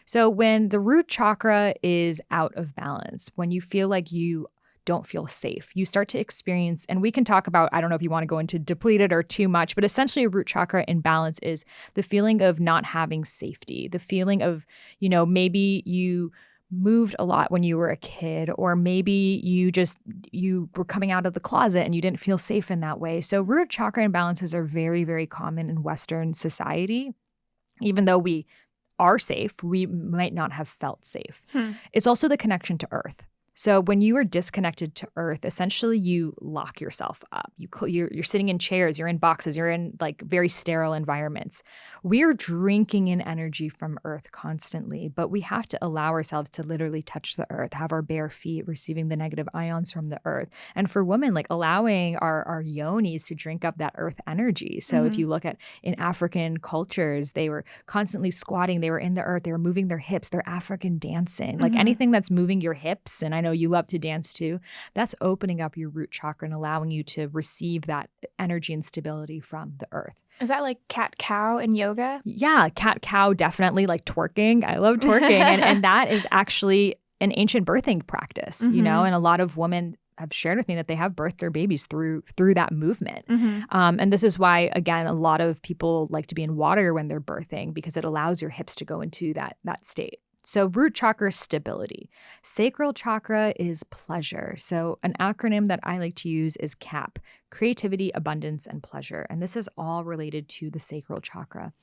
So when the root chakra is out of balance, when you feel like you don't feel safe, you start to experience, and we can talk about, I don't know if you want to go into depleted or too much, but essentially a root chakra imbalance is the feeling of not having safety, the feeling of, you know, maybe you moved a lot when you were a kid, or maybe you were coming out of the closet and you didn't feel safe in that way. So root chakra imbalances are very, very common in Western society. Even though we are safe, we might not have felt safe. It's also the connection to earth. So when you are disconnected to earth, essentially you lock yourself up. You're sitting in chairs, you're in boxes, you're in like very sterile environments. We're drinking in energy from earth constantly, but we have to allow ourselves to literally touch the earth, have our bare feet receiving the negative ions from the earth. And for women, like allowing our yonis to drink up that earth energy. So if you look at in African cultures, they were constantly squatting, they were in the earth, they were moving their hips, they're African dancing. Like anything that's moving your hips, and I know you love to dance too, that's opening up your root chakra and allowing you to receive that energy and stability from the earth. Is that like cat-cow in yoga? Yeah, cat-cow, definitely, like twerking. I love twerking. and that is actually an ancient birthing practice, you know, and a lot of women have shared with me that they have birthed their babies through that movement. And this is why, again, a lot of people like to be in water when they're birthing, because it allows your hips to go into that state. So root chakra is stability. Sacral chakra is pleasure. So an acronym that I like to use is CAP, creativity, abundance, and pleasure. And this is all related to the sacral chakra.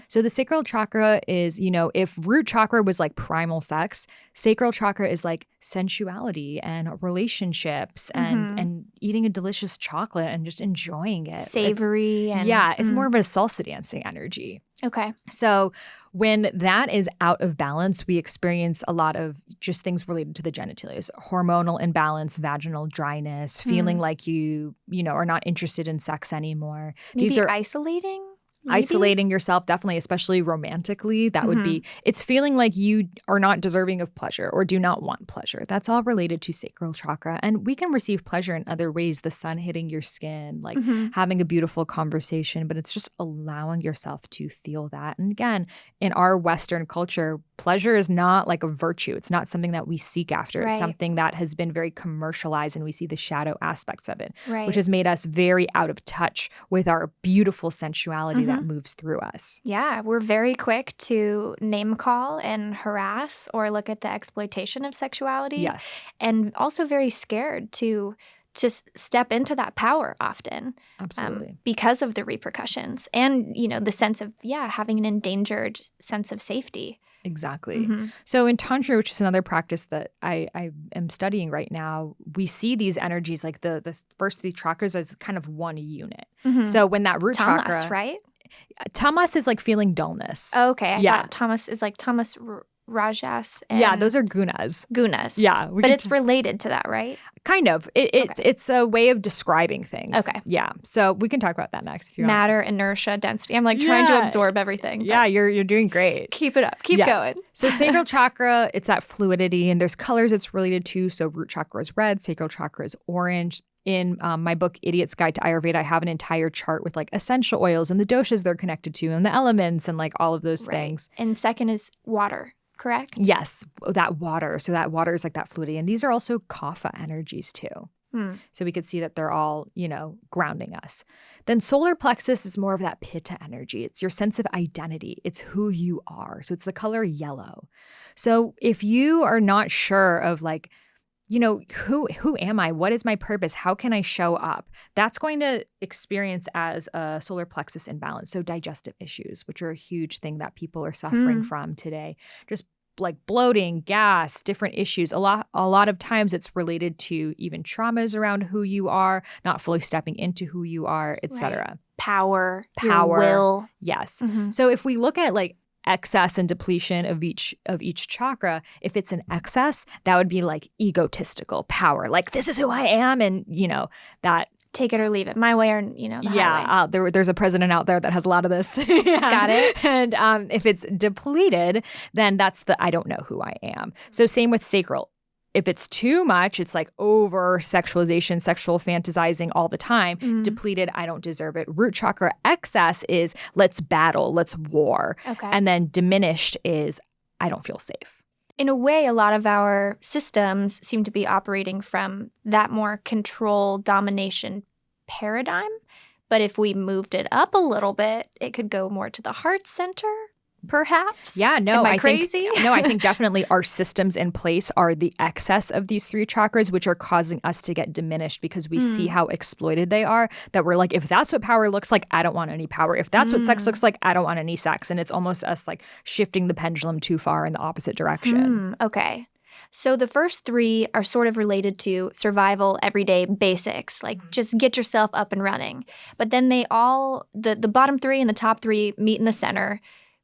So the sacral chakra is, you know, if root chakra was like primal sex, sacral chakra is like sensuality and relationships and eating a delicious chocolate and just enjoying it. Savory. It's more of a salsa dancing energy. Okay. So when that is out of balance, we experience a lot of just things related to the genitalia. Hormonal imbalance, vaginal dryness, feeling like you are not interested in sex anymore. Maybe These are isolating? Maybe? Isolating yourself, definitely, especially romantically. That would be, it's feeling like you are not deserving of pleasure or do not want pleasure. That's all related to sacral chakra. And we can receive pleasure in other ways, the sun hitting your skin, like having a beautiful conversation, but it's just allowing yourself to feel that. And again, in our Western culture, pleasure is not like a virtue. It's not something that we seek after. It's something that has been very commercialized, and we see the shadow aspects of it, which has made us very out of touch with our beautiful sensuality that moves through us. Yeah, we're very quick to name call and harass or look at the exploitation of sexuality. Yes. And also very scared to step into that power often. Absolutely. Because of the repercussions and, you know, the sense of, having an endangered sense of safety. Exactly. So in Tantra, which is another practice that I am studying right now, we see these energies, like the first 3 chakras, as kind of one unit. So when that root Tamas, chakra, right? Tamas is like feeling dullness. Oh, okay. I thought Tamas is like Tamas Rajas. And those are gunas. Gunas. Yeah. But it's related to that, right? Kind of. It's a way of describing things. Okay. Yeah. So we can talk about that next if you want. Matter, inertia, density. I'm like trying to absorb everything. Yeah, you're doing great. Keep it up. Keep going. So sacral chakra, it's that fluidity, and there's colors it's related to. So root chakra is red, sacral chakra is orange. In my book, Idiot's Guide to Ayurveda, I have an entire chart with like essential oils and the doshas they're connected to and the elements and like all of those things. And second is water, correct? Yes, that water. So that water is like that fluidity. And these are also kapha energies too. So we could see that they're all, grounding us. Then solar plexus is more of that pitta energy. It's your sense of identity. It's who you are. So it's the color yellow. So if you are not sure of like, who am I? What is my purpose? How can I show up? That's going to experience as a solar plexus imbalance. So digestive issues, which are a huge thing that people are suffering from today. Just like bloating, gas, different issues. A lot of times it's related to even traumas around who you are, not fully stepping into who you are, etc. Right. Power, your will. Yes. So if we look at like excess and depletion of each chakra, if it's an excess, that would be like egotistical power. Like, this is who I am, and that. Take it or leave it, my way or the highway. There's a president out there that has a lot of this. Got it. And if it's depleted, then that's the I don't know who I am. So same with sacral. If it's too much, it's like over sexualization, sexual fantasizing all the time. Depleted, I don't deserve it. Root chakra excess is let's battle, let's war. Okay. And then diminished is I don't feel safe. In a way, a lot of our systems seem to be operating from that more control, domination paradigm. But if we moved it up a little bit, it could go more to the heart center, perhaps. Yeah, no. Am I crazy? I think definitely our systems in place are the excess of these three chakras, which are causing us to get diminished because we see how exploited they are, that we're like, if that's what power looks like, I don't want any power. If that's what sex looks like, I don't want any sex. And it's almost us like shifting the pendulum too far in the opposite direction. Okay. So the first three are sort of related to survival, everyday basics, like just get yourself up and running. But then they all, the bottom three and the top three meet in the center,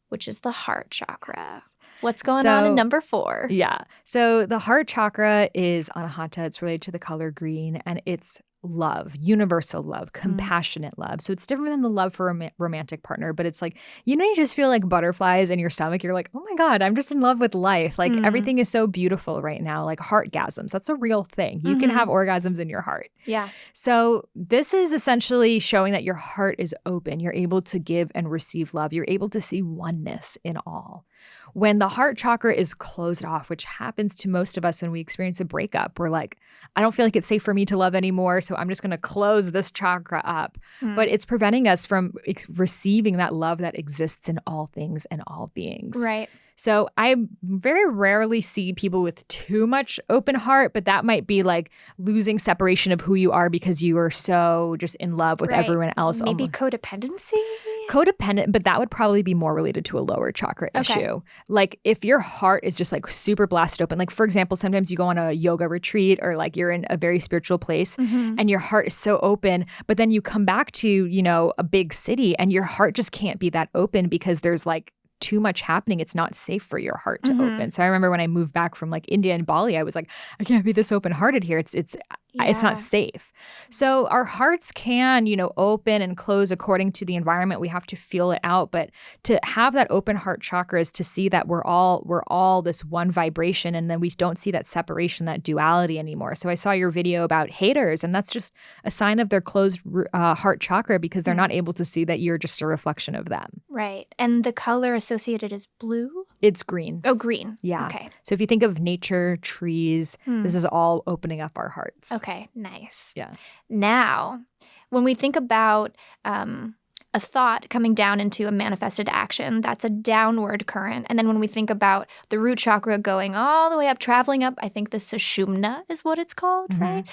which is the heart chakra. What's going on in number 4? Yeah. So the heart chakra is Anahata. It's related to the color green, and it's love, universal love, compassionate love. So it's different than the love for a romantic partner, but it's like, you just feel like butterflies in your stomach. You're like, oh my God, I'm just in love with life. Like everything is so beautiful right now. Like heartgasms, that's a real thing. You can have orgasms in your heart. Yeah. So this is essentially showing that your heart is open. You're able to give and receive love. You're able to see oneness in all. When the heart chakra is closed off, which happens to most of us when we experience a breakup, we're like, I don't feel like it's safe for me to love anymore, so I'm just going to close this chakra up. But it's preventing us from receiving that love that exists in all things and all beings. Right. So I very rarely see people with too much open heart, but that might be like losing separation of who you are because you are so just in love with everyone else. Maybe codependency? Codependent, but that would probably be more related to a lower chakra issue. Like if your heart is just like super blasted open, like for example, sometimes you go on a yoga retreat or like you're in a very spiritual place and your heart is so open, but then you come back to, a big city and your heart just can't be that open because there's like too much happening. It's not safe for your heart to open. So I remember when I moved back from like India and Bali, I was like, I can't be this open-hearted here. It's not safe. So our hearts can, open and close according to the environment. We have to feel it out. But to have that open heart chakra is to see that we're all this one vibration, and then we don't see that separation, that duality anymore. So I saw your video about haters, and that's just a sign of their closed heart chakra because they're not able to see that you're just a reflection of them. Right. And the color associated is blue? It's green. Oh, green. Yeah. Okay. So if you think of nature, trees, this is all opening up our hearts. Okay, nice. Yeah. Now, when we think about a thought coming down into a manifested action, that's a downward current. And then when we think about the root chakra going all the way up, traveling up, I think the Sushumna is what it's called, right?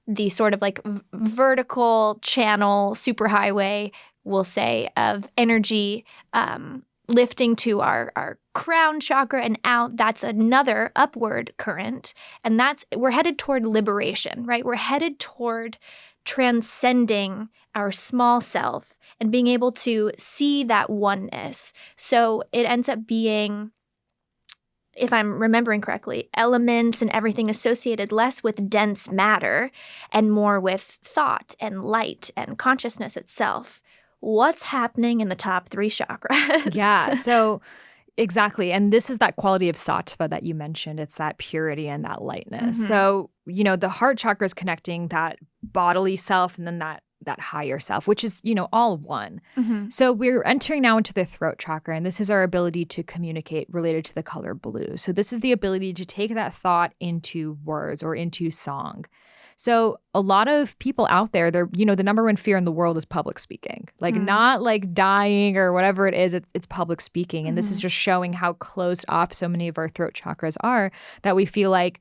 The sort of like vertical channel, superhighway, we'll say, of energy lifting to our crown chakra and out, that's another upward current. And we're headed toward liberation, right? We're headed toward transcending our small self and being able to see that oneness. So it ends up being, if I'm remembering correctly, elements and everything associated less with dense matter and more with thought and light and consciousness itself. What's happening in the top 3 chakras? Yeah. So exactly. And this is that quality of sattva that you mentioned. It's that purity and that lightness. So, the heart chakra is connecting that bodily self and then that higher self, which is, all one. So we're entering now into the throat chakra, and this is our ability to communicate related to the color blue. So this is the ability to take that thought into words or into song. So a lot of people out there, they're, the number one fear in the world is public speaking, like not like dying or whatever it is, it's public speaking. And this is just showing how closed off so many of our throat chakras are, that we feel like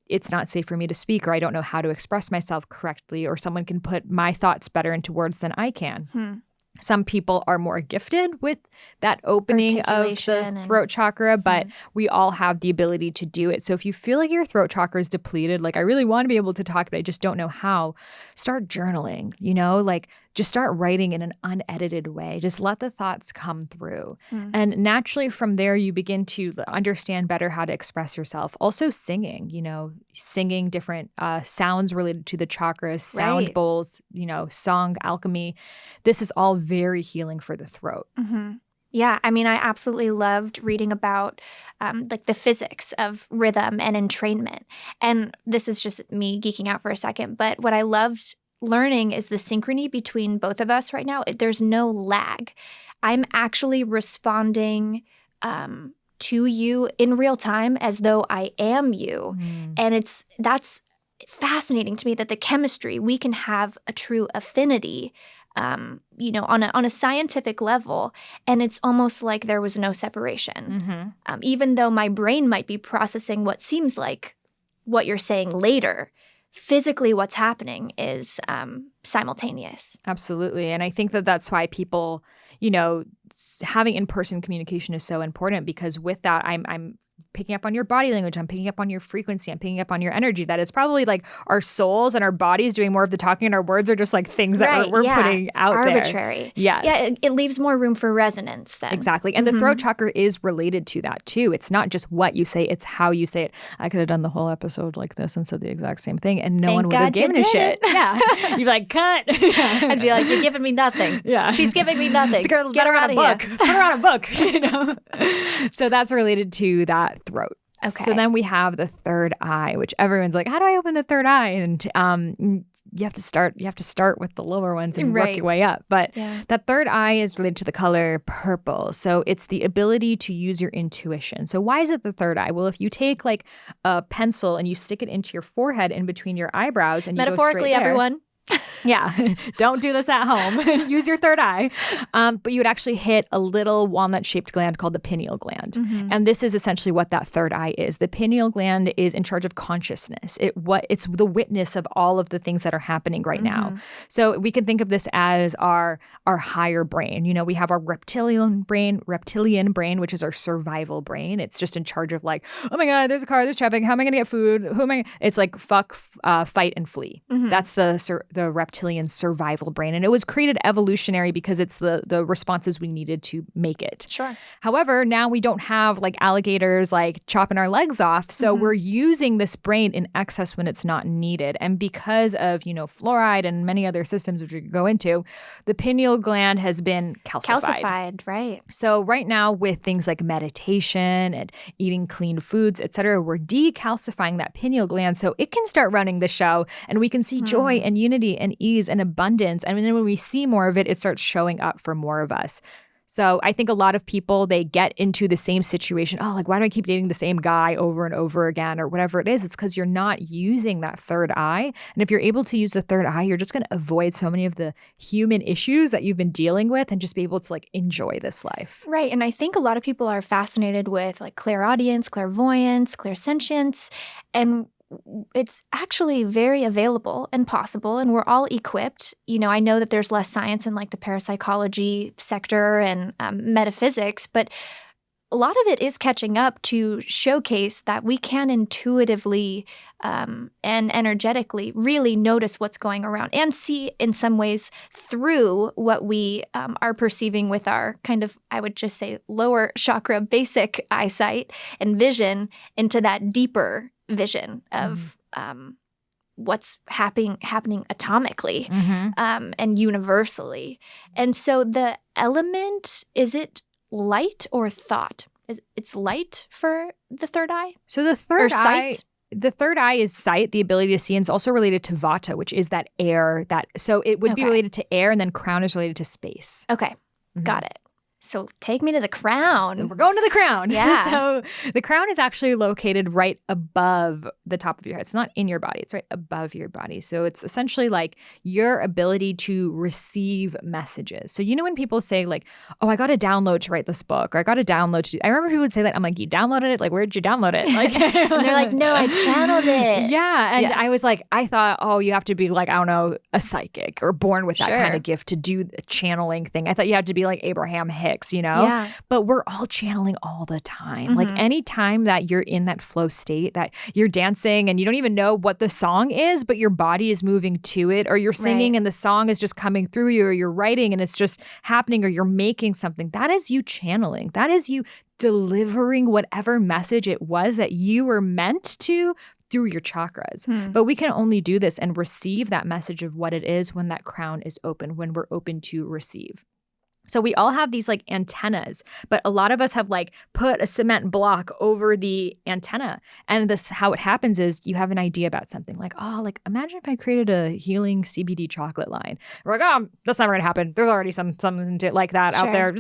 it's not safe for me to speak, or I don't know how to express myself correctly, or someone can put my thoughts better into words than I can. Some people are more gifted with that opening of the throat chakra, but we all have the ability to do it. So if you feel like your throat chakra is depleted, like I really want to be able to talk, but I just don't know how, start journaling, like just start writing in an unedited way. Just let the thoughts come through. And naturally from there, you begin to understand better how to express yourself. Also singing, singing different sounds related to the chakras, sound bowls, song alchemy. This is all very healing for the throat. Yeah, I mean, I absolutely loved reading about like the physics of rhythm and entrainment. And this is just me geeking out for a second, but what I loved learning is the synchrony between both of us right now. There's no lag. I'm actually responding to you in real time as though I am you. And that's fascinating to me, that the chemistry, we can have a true affinity on a scientific level, and it's almost like there was no separation. Even though my brain might be processing what seems like what you're saying later, physically what's happening is simultaneous. Absolutely. And I think that that's why people, having in-person communication is so important, because with that, I'm picking up on your body language. I'm picking up on your frequency. I'm picking up on your energy. That it's probably like our souls and our bodies doing more of the talking, and our words are just like things that we're putting out there. Arbitrary. Yes. Yeah, it leaves more room for resonance then. Exactly. And the throat chakra is related to that too. It's not just what you say, it's how you say it. I could have done the whole episode like this and said the exact same thing, and no one would have given a shit. Yeah. You'd be like, cut. I'd be like, you're giving me nothing. Yeah. She's giving me nothing. Get her out of here. Put her on a book. So that's related to that throat. Okay. So then we have the third eye, which everyone's like, how do I open the third eye? And you have to start with the lower ones and work your way up. But that third eye is related to the color purple. So it's the ability to use your intuition. So why is it the third eye? Well, if you take like a pencil and you stick it into your forehead in between your eyebrows, and you metaphorically, go straight there, everyone. Yeah, don't do this at home. Use your third eye. But you would actually hit a little walnut-shaped gland called the pineal gland. And this is essentially what that third eye is. The pineal gland is in charge of consciousness. It's the witness of all of the things that are happening right now. So we can think of this as our higher brain. We have our reptilian brain, which is our survival brain. It's just in charge of like, oh my God, there's a car, there's traffic. How am I going to get food? It's like fuck, fight, and flee. That's the reptilian survival brain. And it was created evolutionary because it's the responses we needed to make it. Sure. However, now we don't have like alligators like chopping our legs off. So we're using this brain in excess when it's not needed. And because of, fluoride and many other systems which we could go into, the pineal gland has been calcified. Right. So right now with things like meditation and eating clean foods, et cetera, we're decalcifying that pineal gland so it can start running the show, and we can see joy and unity and ease and abundance. And then when we see more of it, it starts showing up for more of us. So I think a lot of people, they get into the same situation. Oh, like, why do I keep dating the same guy over and over again, or whatever it is? It's because you're not using that third eye. And if you're able to use the third eye, you're just going to avoid so many of the human issues that you've been dealing with, and just be able to like enjoy this life. Right. And I think a lot of people are fascinated with like clairaudience, clairvoyance, clairsentience, and it's actually very available and possible, and we're all equipped. I know that there's less science in like the parapsychology sector and metaphysics, but a lot of it is catching up to showcase that we can intuitively and energetically really notice what's going around, and see in some ways through what we are perceiving with our kind of, I would just say, lower chakra basic eyesight and vision into that deeper vision of what's happening atomically and universally. And so the element, is it light or thought? It's light for the third eye? So the third eye, sight? the third eye is sight, the ability to see, and it's also related to Vata, which is that air. So it would be related to air, and then crown is related to space. Okay. Got it. So take me to the crown. We're going to the crown. Yeah. So the crown is actually located right above the top of your head. It's not in your body. It's right above your body. So it's essentially like your ability to receive messages. So when people say like, oh, I got a download to write this book, or I got a download to do. I remember people would say that. I'm like, you downloaded it? Like, where'd you download it? Like, and they're like, no, I channeled it. Yeah. And I was like, I thought, oh, you have to be like, I don't know, a psychic or born with that kind of gift to do the channeling thing. I thought you had to be like Abraham Hicks. Yeah. But we're all channeling all the time. Like any time that you're in that flow state, that you're dancing and you don't even know what the song is, but your body is moving to it, or you're singing and the song is just coming through you, or you're writing and it's just happening, or you're making something. That is you channeling. That is you delivering whatever message it was that you were meant to through your chakras. But we can only do this and receive that message of what it is when that crown is open, when we're open to receive. So we all have these like antennas, but a lot of us have like put a cement block over the antenna. And this, how it happens is you have an idea about something like, oh, like imagine if I created a healing CBD chocolate line. We're like, oh, that's never gonna happen. There's already something like that out there.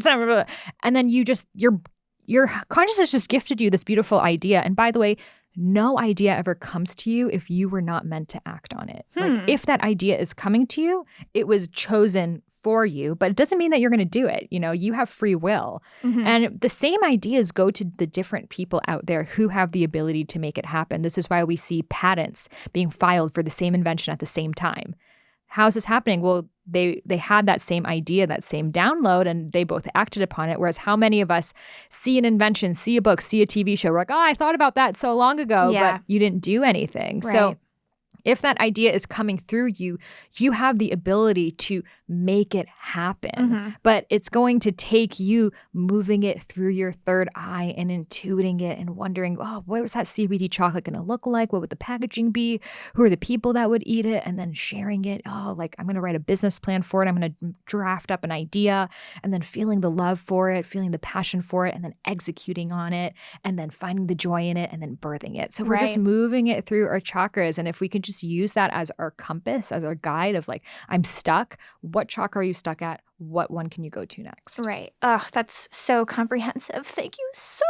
And then your consciousness just gifted you this beautiful idea. And by the way, no idea ever comes to you if you were not meant to act on it. Like if that idea is coming to you, it was chosen for you, but it doesn't mean that you're going to do it. You have free will. And the same ideas go to the different people out there who have the ability to make it happen. This is why we see patents being filed for the same invention at the same time. How's this happening? Well, they had that same idea, that same download, and they both acted upon it. Whereas how many of us see an invention, see a book, see a TV show, we're like, oh, I thought about that so long ago, but you didn't do anything. Right. So if that idea is coming through you, you have the ability to make it happen. But it's going to take you moving it through your third eye and intuiting it and wondering, oh, what was that CBD chocolate going to look like? What would the packaging be? Who are the people that would eat it? And then sharing it. Oh, like I'm going to write a business plan for it. I'm going to draft up an idea, and then feeling the love for it, feeling the passion for it, and then executing on it, and then finding the joy in it, and then birthing it. So we're just moving it through our chakras. And if we can just use that as our compass, as our guide of like, I'm stuck. What chakra are you stuck at? What one can you go to next? Right. Oh, that's so comprehensive. Thank you so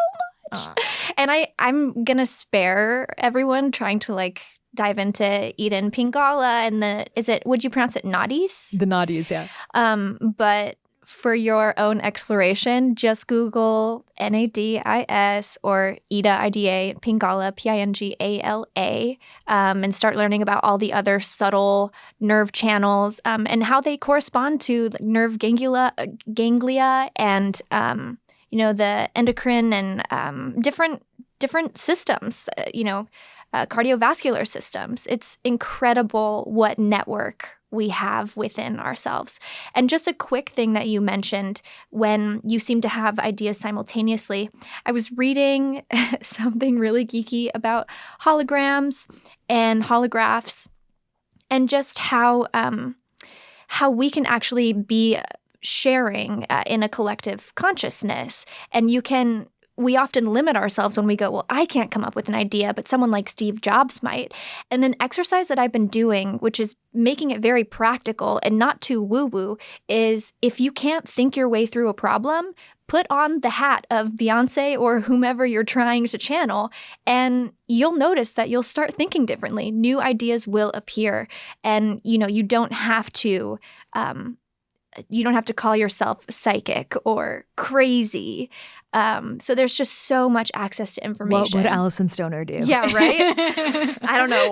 much. And I'm going to spare everyone trying to like dive into Eden Pingala and would you pronounce it nadis? The nadis, yeah. But for your own exploration, just Google NADIS or Ida, IDA, Pingala, PINGALA, and start learning about all the other subtle nerve channels and how they correspond to the nerve ganglia and, the endocrine and different systems, cardiovascular systems. It's incredible what network we have within ourselves. And just a quick thing that you mentioned when you seem to have ideas simultaneously. I was reading something really geeky about holograms and holographs and just how we can actually be sharing in a collective consciousness. And we often limit ourselves when we go, well, I can't come up with an idea, but someone like Steve Jobs might. And an exercise that I've been doing, which is making it very practical and not too woo-woo, is if you can't think your way through a problem, put on the hat of Beyonce or whomever you're trying to channel, and you'll notice that you'll start thinking differently. New ideas will appear. And, you don't have to call yourself psychic or crazy. So there's just so much access to information. What would Alyson Stoner do? Yeah, right? I don't know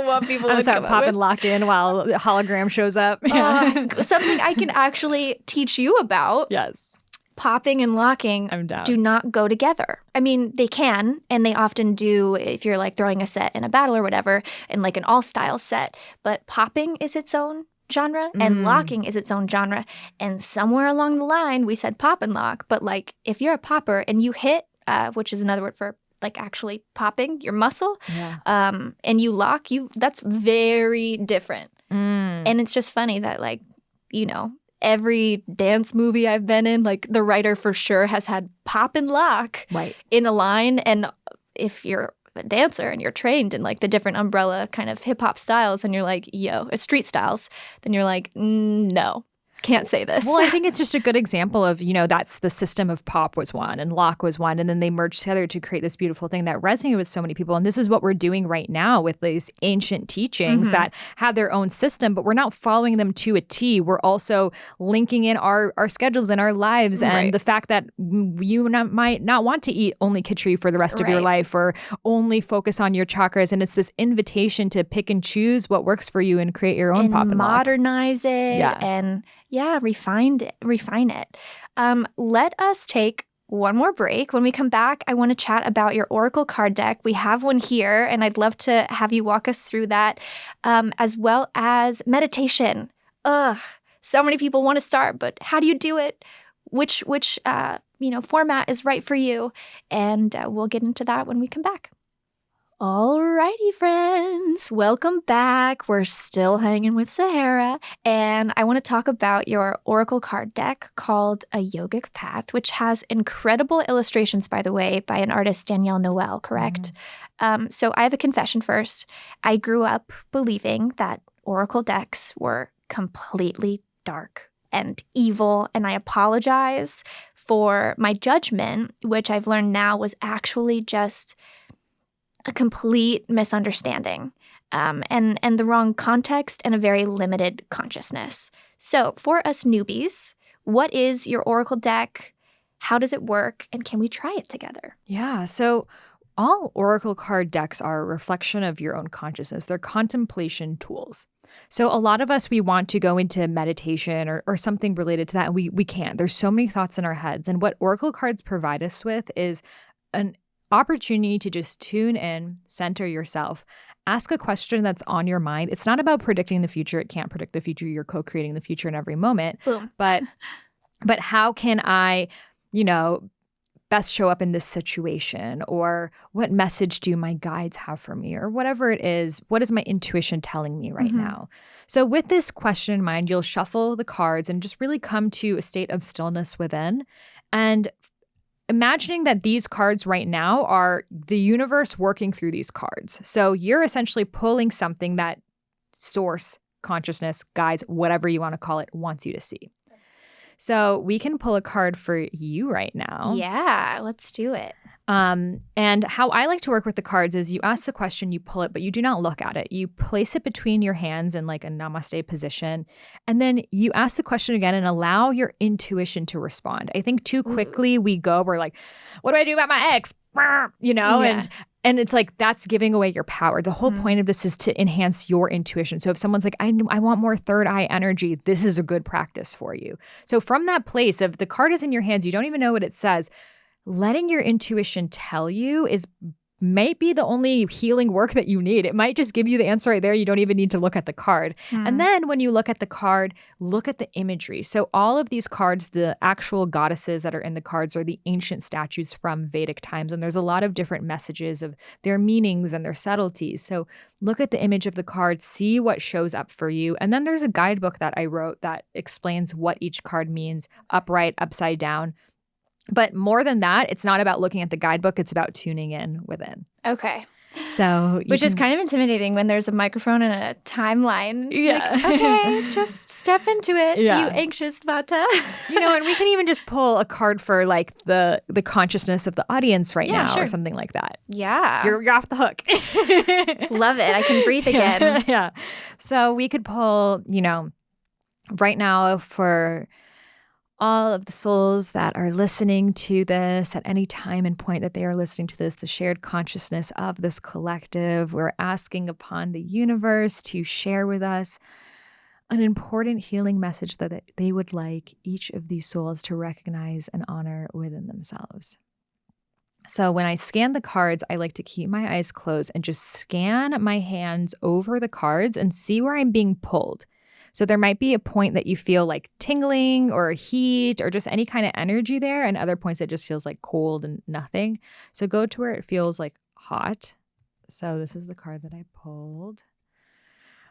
what people would start come pop up and lock in while the hologram shows up. Something I can actually teach you about. Yes. Popping and locking I'm down. do not go together. I mean, they can, and they often do if you're like throwing a set in a battle or whatever, in like an all-style set. But popping is its own genre and locking is its own genre. And somewhere along the line, we said pop and lock. But like if you're a popper and you hit, which is another word for like actually popping your muscle, and you lock, that's very different. And it's just funny that like, every dance movie I've been in, like the writer for sure has had pop and lock in a line. And if you're a dancer and you're trained in like the different umbrella kind of hip hop styles and you're like, yo, it's street styles, then you're like, no. Can't say this. Well, I think it's just a good example of, that's the system of pop was one and lock was one. And then they merged together to create this beautiful thing that resonated with so many people. And this is what we're doing right now with these ancient teachings that have their own system, but we're not following them to a T. We're also linking in our schedules and our lives and the fact that you might not want to eat only khichdi for the rest of your life or only focus on your chakras. And it's this invitation to pick and choose what works for you and create your own and pop and lock. Modernize it and refine it. Let us take one more break. When we come back, I want to chat about your Oracle card deck. We have one here, and I'd love to have you walk us through that, as well as meditation. So many people want to start, but how do you do it? Which format is right for you? And we'll get into that when we come back. Alrighty, friends, welcome back. We're still hanging with Sahara, and I want to talk about your Oracle card deck called A Yogic Path, which has incredible illustrations, by the way, by an artist, Danielle Noel, correct? So I have a confession first. I grew up believing that Oracle decks were completely dark and evil, and I apologize for my judgment, which I've learned now was actually just a complete misunderstanding and the wrong context and a very limited consciousness. So for us newbies, what is your Oracle deck? How does it work? And can we try it together? Yeah. So all Oracle card decks are a reflection of your own consciousness. They're contemplation tools. So a lot of us, we want to go into meditation or something related to that, and we can't. There's so many thoughts in our heads. And what Oracle cards provide us with is an opportunity to just tune in, center yourself, ask a question that's on your mind. It's not about predicting the future. It can't predict the future. You're co-creating the future in every moment. Boom. But how can I, best show up in this situation? Or what message do my guides have for me? Or whatever it is, what is my intuition telling me right now? So with this question in mind, you'll shuffle the cards and just really come to a state of stillness within. And imagining that these cards right now are the universe working through these cards. So you're essentially pulling something that source, consciousness, guides, whatever you want to call it, wants you to see. So we can pull a card for you right now. Yeah, let's do it. And how I like to work with the cards is you ask the question, you pull it, but you do not look at it. You place it between your hands in like a namaste position. And then you ask the question again and allow your intuition to respond. I think too quickly we're like, what do I do about my ex? And it's like, that's giving away your power. The whole point of this is to enhance your intuition. So if someone's like, I want more third eye energy, this is a good practice for you. So from that place of the card is in your hands, you don't even know what it says, letting your intuition tell you might be the only healing work that you need. It might just give you the answer right there. You don't even need to look at the card. And then when you look at the card, look at the imagery. So all of these cards, the actual goddesses that are in the cards are the ancient statues from Vedic times. And there's a lot of different messages of their meanings and their subtleties. So look at the image of the card, see what shows up for you. And then there's a guidebook that I wrote that explains what each card means, upright, upside down. But more than that, it's not about looking at the guidebook. It's about tuning in within. Okay. So Which is kind of intimidating when there's a microphone and a timeline. Yeah. Like, okay, just step into it, you anxious Vata. And we can even just pull a card for like the consciousness of the audience right now or something like that. Yeah. You're off the hook. Love it. I can breathe again. Yeah. So we could pull, right now for all of the souls that are listening to this at any time and point that they are listening to this, the shared consciousness of this collective, we're asking upon the universe to share with us an important healing message that they would like each of these souls to recognize and honor within themselves. So when I scan the cards, I like to keep my eyes closed and just scan my hands over the cards and see where I'm being pulled. So there might be a point that you feel like tingling or heat or just any kind of energy there, and other points it just feels like cold and nothing. So go to where it feels like hot. So this is the card that I pulled.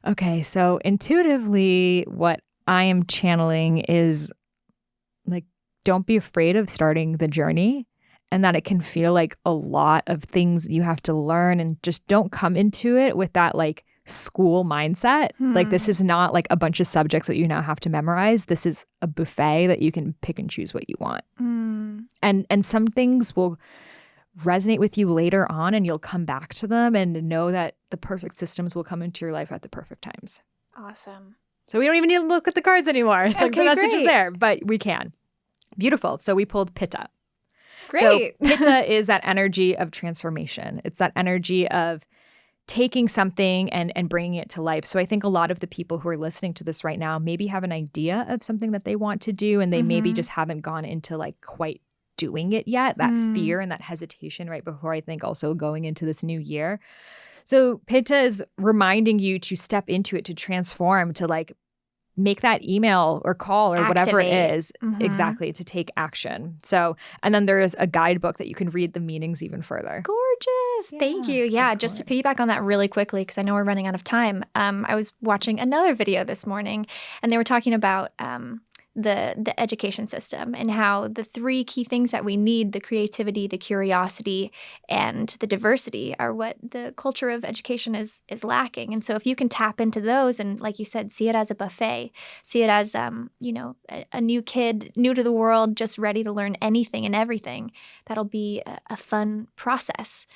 Okay, so intuitively what I am channeling is like, don't be afraid of starting the journey. and that it can feel like a lot of things that you have to learn, and just don't come into it with that like school mindset. Like this is not like a bunch of subjects that you now have to memorize. This is a buffet that you can pick and choose what you want. And some things will resonate with you later on, and you'll come back to them and know that the perfect systems will come into your life at the perfect times. Awesome. So we don't even need to look at the cards anymore. It's like the message is there, but we can. Beautiful. So we pulled Pitta. Great. So Pitta is that energy of transformation. It's that energy of taking something and bringing it to life. So I think a lot of the people who are listening to this right now maybe have an idea of something that they want to do, and they maybe just haven't gone into like quite doing it yet, that fear and that hesitation right before, I think, also going into this new year. So Pitta is reminding you to step into it, to transform, to like make that email or call or whatever it is, exactly, to take action. So, and then there is a guidebook that you can read the meanings even further. Gorgeous. Thank you. Yeah, just to piggyback on that really quickly, because I know we're running out of time. I was watching another video this morning, and they were talking about the education system and how the three key things that we need, the creativity, the curiosity, and the diversity, are what the culture of education is lacking. And so if you can tap into those and, like you said, see it as a buffet, see it as, a new kid, new to the world, just ready to learn anything and everything, that'll be a fun process.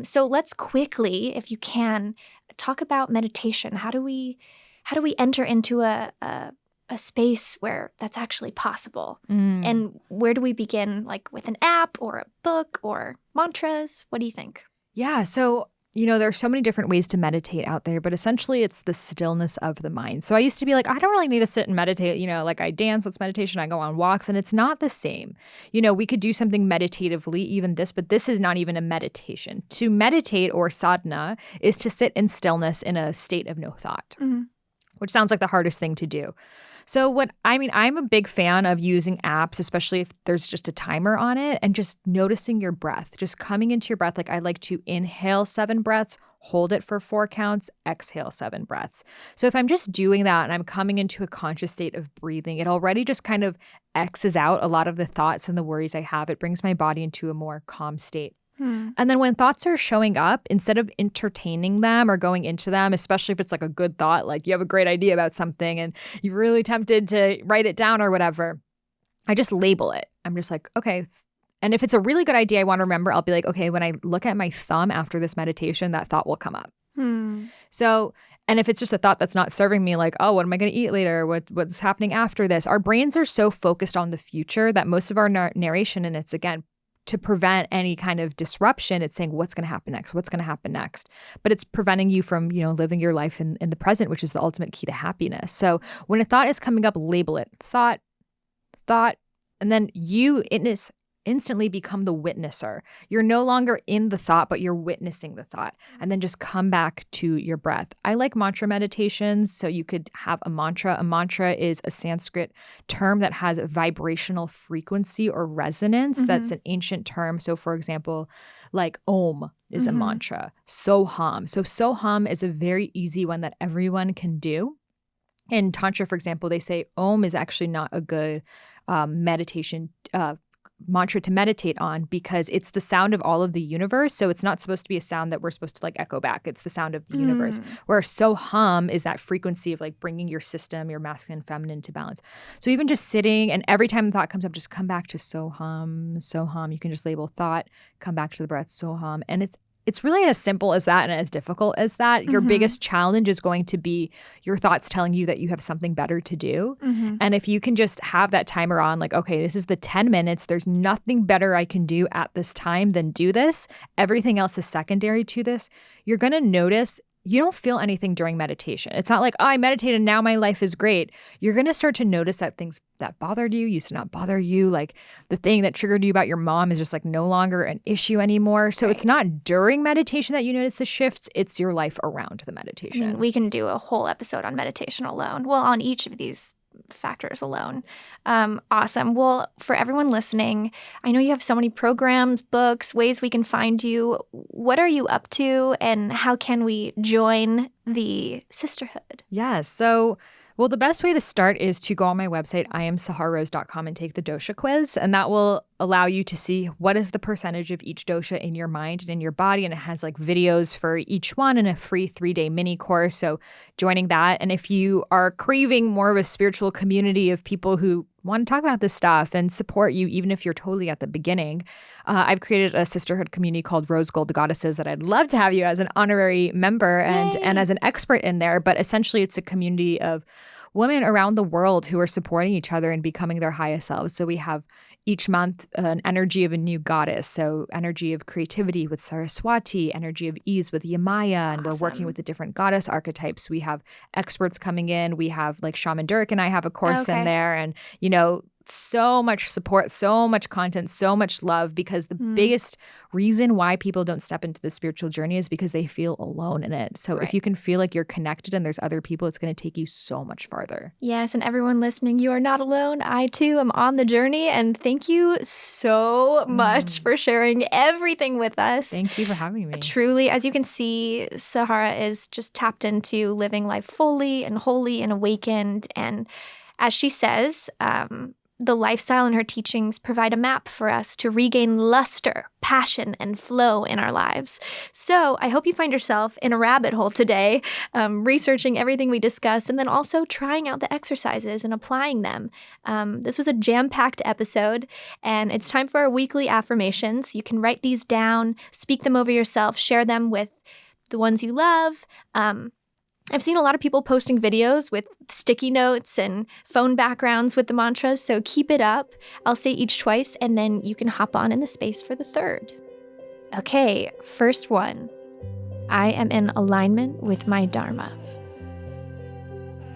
So let's quickly, if you can, talk about meditation. How do we enter into a space where that's actually possible? And where do we begin, like with an app or a book or mantras? What do you think? Yeah. So, there's so many different ways to meditate out there, but essentially it's the stillness of the mind. So I used to be like, I don't really need to sit and meditate. Like I dance, that's meditation. I go on walks, and it's not the same. We could do something meditatively, even this, but this is not even a meditation. To meditate, or sadhana, is to sit in stillness in a state of no thought, which sounds like the hardest thing to do. So I'm a big fan of using apps, especially if there's just a timer on it, and just noticing your breath, just coming into your breath. Like I like to inhale 7 breaths, hold it for 4 counts, exhale 7 breaths. So if I'm just doing that and I'm coming into a conscious state of breathing, it already just kind of X's out a lot of the thoughts and the worries I have. It brings my body into a more calm state. And then when thoughts are showing up, instead of entertaining them or going into them, especially if it's like a good thought, like you have a great idea about something and you're really tempted to write it down or whatever, I just label it. I'm just like, okay. And if it's a really good idea I want to remember, I'll be like, okay, when I look at my thumb after this meditation, that thought will come up. So, and if it's just a thought that's not serving me, like, oh, what am I going to eat later? What's happening after this? Our brains are so focused on the future that most of our narration, and it's, again, to prevent any kind of disruption, it's saying what's going to happen next, what's going to happen next. But it's preventing you from, living your life in the present, which is the ultimate key to happiness. So when a thought is coming up, label it. Thought, and then you instantly become the witnesser. You're no longer in the thought, but you're witnessing the thought. And then just come back to your breath. I like mantra meditations. So you could have a mantra. A mantra is a Sanskrit term that has a vibrational frequency or resonance. That's an ancient term. So for example, like Om is a mantra. Soham. So Soham is a very easy one that everyone can do. In Tantra, for example, they say Om is actually not a good meditation mantra to meditate on, because it's the sound of all of the universe. So it's not supposed to be a sound that we're supposed to like echo back. It's the sound of the universe. Where Soham is that frequency of like bringing your system, your masculine and feminine, into balance. So even just sitting, and every time the thought comes up, just come back to Soham, Soham. You can just label thought, come back to the breath, Soham. And it's really as simple as that and as difficult as that. Your biggest challenge is going to be your thoughts telling you that you have something better to do. And if you can just have that timer on, like, okay, this is the 10 minutes. There's nothing better I can do at this time than do this. Everything else is secondary to this. You're going to notice you don't feel anything during meditation. It's not like, oh, I meditated, now my life is great. You're going to start to notice that things that bothered you used to not bother you. Like the thing that triggered you about your mom is just like no longer an issue anymore. So it's not during meditation that you notice the shifts. It's your life around the meditation. I mean, we can do a whole episode on meditation alone. Well, on each of these factors alone. Awesome. Well, for everyone listening, I know you have so many programs, books, ways we can find you. What are you up to, and how can we join the sisterhood? Yes. So, well, the best way to start is to go on my website, IamSaharaRose.com, and take the dosha quiz. And that will allow you to see what is the percentage of each dosha in your mind and in your body. And it has like videos for each one and a free 3-day mini course. So joining that. And if you are craving more of a spiritual community of people who want to talk about this stuff and support you, even if you're totally at the beginning, I've created a sisterhood community called Rose Gold Goddesses that I'd love to have you as an honorary member and as an expert in there. But essentially, it's a community of women around the world who are supporting each other and becoming their highest selves. So we have each month an energy of a new goddess. So energy of creativity with Saraswati, energy of ease with Yamaya, and we're working with the different goddess archetypes. We have experts coming in. We have like Shaman Durek and I have a course in there, and so much support, so much content, so much love, because the biggest reason why people don't step into the spiritual journey is because they feel alone in it. So if you can feel like you're connected and there's other people, it's going to take you so much farther. Yes, and everyone listening, you are not alone. I too am on the journey, and thank you so much for sharing everything with us. Thank you for having me. Truly, as you can see, Sahara is just tapped into living life fully and wholly and awakened. And as she says, the lifestyle and her teachings provide a map for us to regain luster, passion, and flow in our lives. So I hope you find yourself in a rabbit hole today, researching everything we discussed, and then also trying out the exercises and applying them. This was a jam-packed episode, and it's time for our weekly affirmations. You can write these down, speak them over yourself, share them with the ones you love. I've seen a lot of people posting videos with sticky notes and phone backgrounds with the mantras, so keep it up. I'll say each twice, and then you can hop on in the space for the third. Okay, first one. I am in alignment with my Dharma.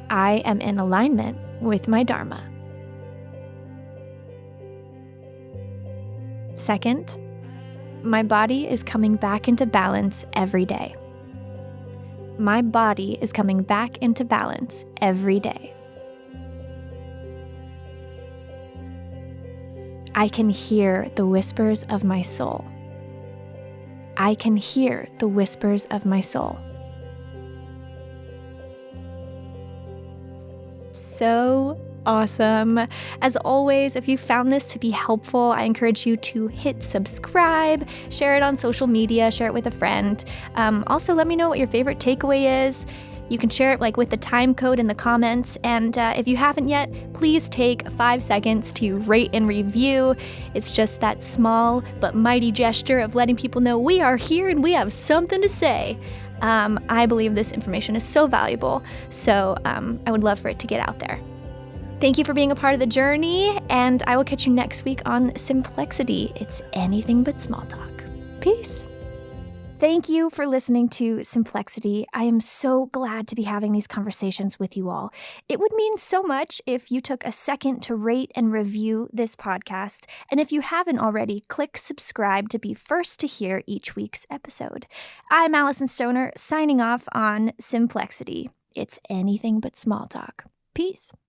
I am in alignment with my Dharma. Second, my body is coming back into balance every day. My body is coming back into balance every day. I can hear the whispers of my soul. I can hear the whispers of my soul. So awesome. As always, if you found this to be helpful, I encourage you to hit subscribe, share it on social media, share it with a friend. Also, let me know what your favorite takeaway is. You can share it like with the time code in the comments. And if you haven't yet, please take 5 seconds to rate and review. It's just that small but mighty gesture of letting people know we are here and we have something to say. I believe this information is so valuable, so I would love for it to get out there. Thank you for being a part of the journey, and I will catch you next week on Simplexity. It's anything but small talk. Peace. Thank you for listening to Simplexity. I am so glad to be having these conversations with you all. It would mean so much if you took a second to rate and review this podcast. And if you haven't already, click subscribe to be first to hear each week's episode. I'm Alyson Stoner, signing off on Simplexity. It's anything but small talk. Peace.